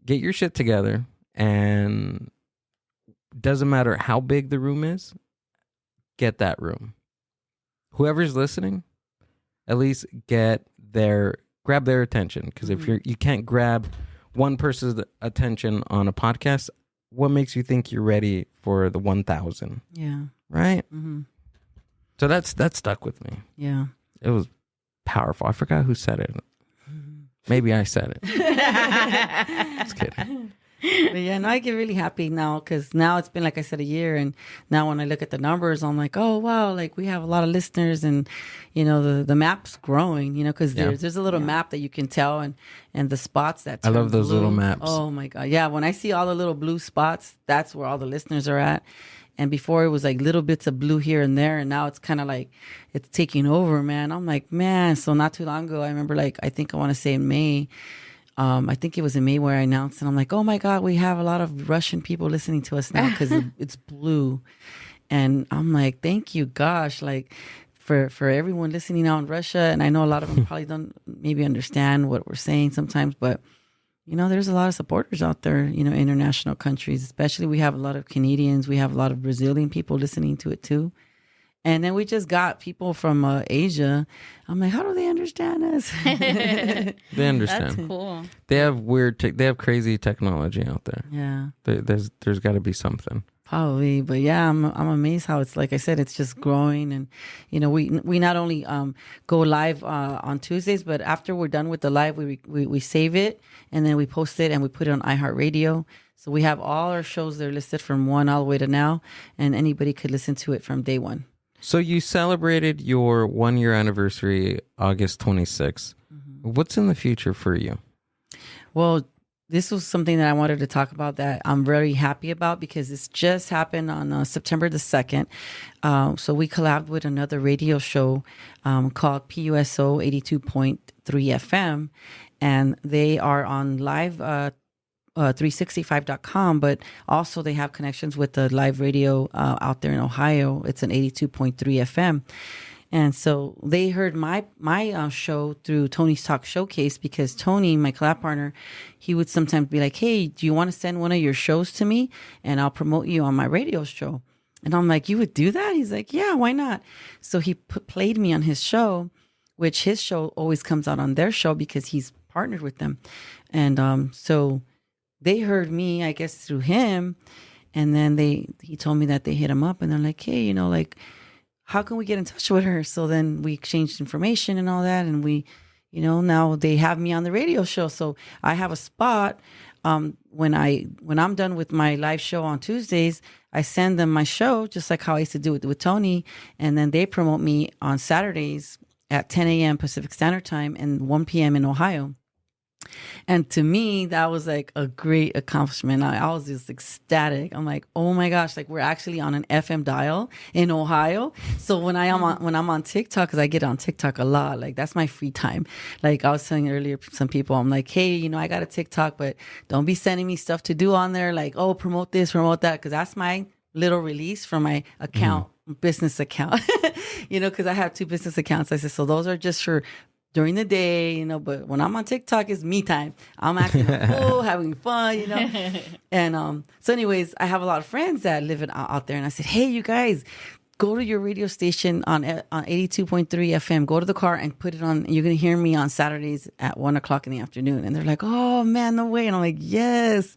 get your shit together, and doesn't matter how big the room is, get that room. Whoever's listening, at least grab their attention. Because if you can't grab one person's attention on a podcast, what makes you think you're ready for the 1,000? Yeah. Right? Mm-hmm. So that stuck with me. Yeah. It was powerful. I forgot who said it. Maybe I said it. Just kidding. But yeah, no, I get really happy now because now it's been, like I said, a year. And now when I look at the numbers, I'm like, oh, wow, like we have a lot of listeners, and, you know, the map's growing, you know, because there's a little map that you can tell, and the spots that turn I love those blue. little maps. Oh, my God. Yeah, when I see all the little blue spots, that's where all the listeners are at. And before it was like little bits of blue here and there. And now it's kind of like it's taking over, man. I'm like, man. So not too long ago, I remember, like, I think I want to say in May, I think it was in May where I announced, and I'm like, oh my God, we have a lot of Russian people listening to us now because it's blue. And I'm like, thank you, gosh, like for everyone listening out in Russia. And I know a lot of them probably don't maybe understand what we're saying sometimes, but you know, there's a lot of supporters out there, you know, international countries, especially we have a lot of Canadians, we have a lot of Brazilian people listening to it too. And then we just got people from Asia. I'm like, how do they understand us? They understand. That's cool. They have they have crazy technology out there. Yeah. There's got to be something. Probably, but yeah, I'm amazed how it's, like I said, it's just growing. And you know, we not only go live on Tuesdays, but after we're done with the live, we save it and then we post it and we put it on iHeartRadio. So we have all our shows there listed from 1 all the way to now, and anybody could listen to it from day 1. So you celebrated your 1-year anniversary August 26th. Mm-hmm. What's in the future for you? Well, this was something that I wanted to talk about that I'm very happy about because this just happened on September the 2nd. So we collabed with another radio show called PUSO 82.3 FM, and they are on live 365.com, but also they have connections with the live radio out there in Ohio. It's an 82.3 FM. And so they heard my show through Tony's Talk Showcase because Tony, my collab partner, he would sometimes be like, hey, do you want to send one of your shows to me and I'll promote you on my radio show? And I'm like, you would do that? He's like, yeah, why not? So he played me on his show, which his show always comes out on their show because he's partnered with them. And so they heard me, I guess, through him. And then he told me that they hit him up and they're like, hey, you know, like, how can we get in touch with her? So then we exchanged information and all that. And we, you know, now they have me on the radio show. So I have a spot. When I'm done with my live show on Tuesdays, I send them my show, just like how I used to do it with Tony. And then they promote me on Saturdays at 10 a.m. Pacific Standard Time and 1 p.m. in Ohio. And to me, that was like a great accomplishment. I was just ecstatic. I'm like, oh my gosh, like we're actually on an FM dial in Ohio. So when I'm on TikTok, because I get on TikTok a lot, like that's my free time. Like I was telling earlier, some people, I'm like, hey, you know, I got a TikTok, but don't be sending me stuff to do on there. Like, oh, promote this, promote that, because that's my little release from my account, business account. You know, because I have 2 business accounts. I said, so those are just for during the day, you know, but when I'm on TikTok, it's me time. I'm acting a fool, having fun, you know. And so anyways, I have a lot of friends that live out there. And I said, hey, you guys, go to your radio station on 82.3 FM. Go to the car and put it on. You're going to hear me on Saturdays at 1 o'clock in the afternoon. And they're like, oh, man, no way. And I'm like, yes.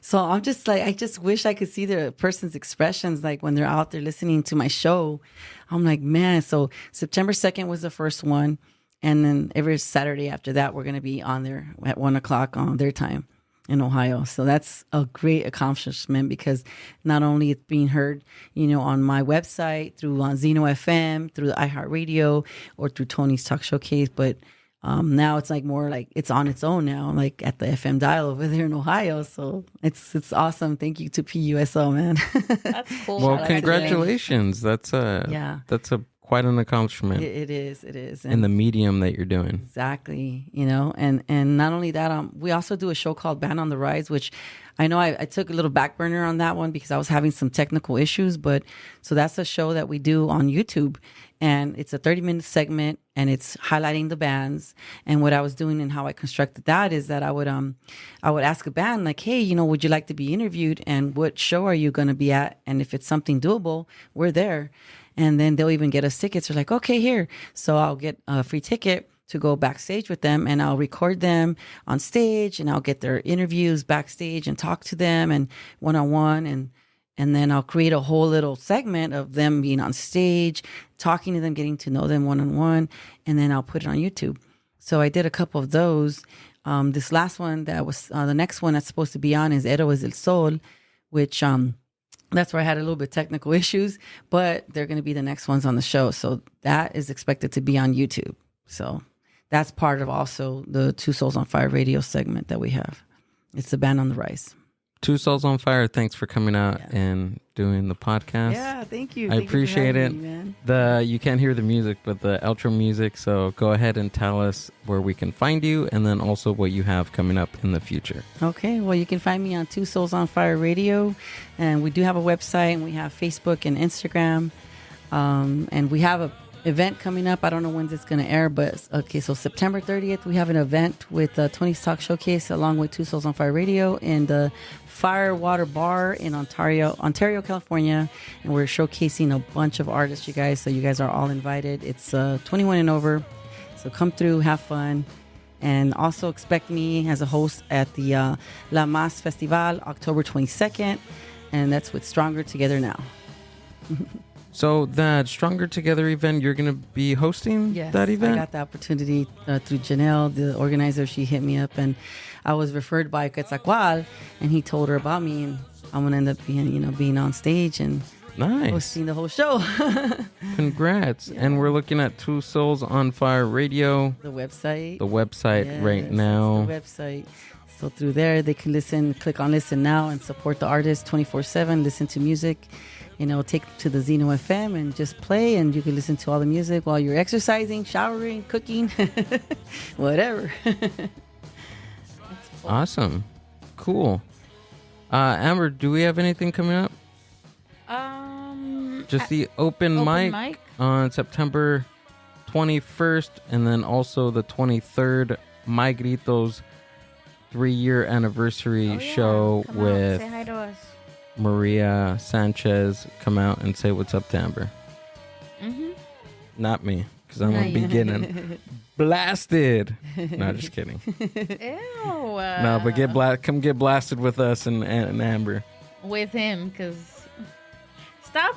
So I'm just like, I just wish I could see the person's expressions, like when they're out there listening to my show. I'm like, man. So September 2nd was the first one. And then every Saturday after that, we're going to be on there at 1 o'clock on their time in Ohio. So that's a great accomplishment because not only it's being heard, you know, on my website, through on Zeno FM, through the iHeartRadio, or through Tony's Talk Showcase, but Now it's like more like it's on its own now, like at the FM dial over there in Ohio. So it's awesome. Thank you to PUSO, man. That's cool. Well, congratulations. That's quite an accomplishment. It is. In the medium that you're doing. Exactly. And not only that, we also do a show called Band on the Rise, which I know I took a little back burner on that one because I was having some technical issues. But so that's a show that we do on YouTube, and it's a 30-minute segment, and it's highlighting the bands. And what I was doing and how I constructed that is that I would ask a band like, hey, would you like to be interviewed? And what show are you going to be at? And if it's something doable, we're there. And then they'll even get us tickets. They're like, okay, here. So I'll get a free ticket to go backstage with them, and I'll record them on stage, and I'll get their interviews backstage and talk to them and one-on-one. And then I'll create a whole little segment of them being on stage, talking to them, getting to know them one-on-one. And then I'll put it on YouTube. So I did a couple of those. This last one that was, the next one that's supposed to be on is Héroes del Sol, which, that's where I had a little bit of technical issues, but they're going to be the next ones on the show. So that is expected to be on YouTube. So that's part of also the Two Souls on Fire radio segment that we have. It's the Band on the Rise. Two Souls on Fire, thanks for coming out and doing the podcast. Yeah, thank you. I appreciate it. Me, man. You can't hear the music, but the outro music. So go ahead and tell us where we can find you, and then also what you have coming up in the future. Okay, well, you can find me on Two Souls on Fire Radio, and we do have a website, and we have Facebook and Instagram, and we have a event coming up. I don't know when it's going to air, but okay, so September 30th, we have an event with Tony's Talk Showcase along with Two Souls on Fire Radio in the Firewater Bar in Ontario, California, and we're showcasing a bunch of artists, you guys, so you guys are all invited. It's 21 and over, so come through, have fun, and also expect me as a host at the La Mas Festival October 22nd, and that's with Stronger Together Now. So that Stronger Together event, you're going to be hosting that event? I got the opportunity through Janelle, the organizer. She hit me up, and I was referred by Quetzalcoatl, and he told her about me, and I'm going to end up being on stage and hosting the whole show. Congrats. Yeah. And we're looking at Two Souls on Fire Radio. The website. Yes, right now. The website. So through there, they can click on Listen Now and support the artist 24/7, listen to music. Take to the Zeno FM and just play, and you can listen to all the music while you're exercising, showering, cooking, whatever. Awesome. Cool. Amber, do we have anything coming up? Just the open mic on September 21st, and then also the 23rd, My Grito's 3-year anniversary show with say hi to us. Maria Sanchez. Come out and say what's up to Amber. Mm-hmm. Not me, because I'm going to be getting blasted. No, just kidding. Ew. No, but come get blasted with us and Amber. With him, because stop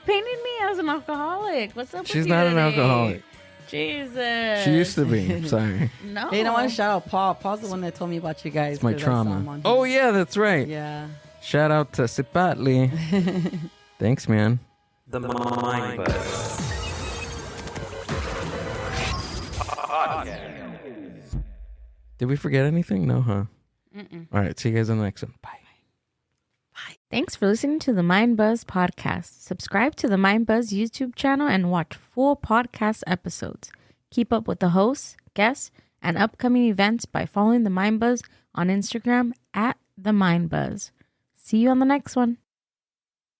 painting me as an alcoholic. What's up with you She's not today? an alcoholic. Jesus. She used to be. I'm sorry. No. Hey, I want to shout out Paul. Paul's the one that told me about you guys. It's my trauma. Oh, yeah, that's right. Yeah. Shout out to Sipatli. Thanks, man. The Mind Buzz. Did we forget anything? No, huh? Mm-mm. All right. See you guys on the next one. Bye. Thanks for listening to the Mind Buzz podcast. Subscribe to the Mind Buzz YouTube channel and watch full podcast episodes. Keep up with the hosts, guests, and upcoming events by following the Mind Buzz on Instagram @the Mind Buzz. See you on the next one.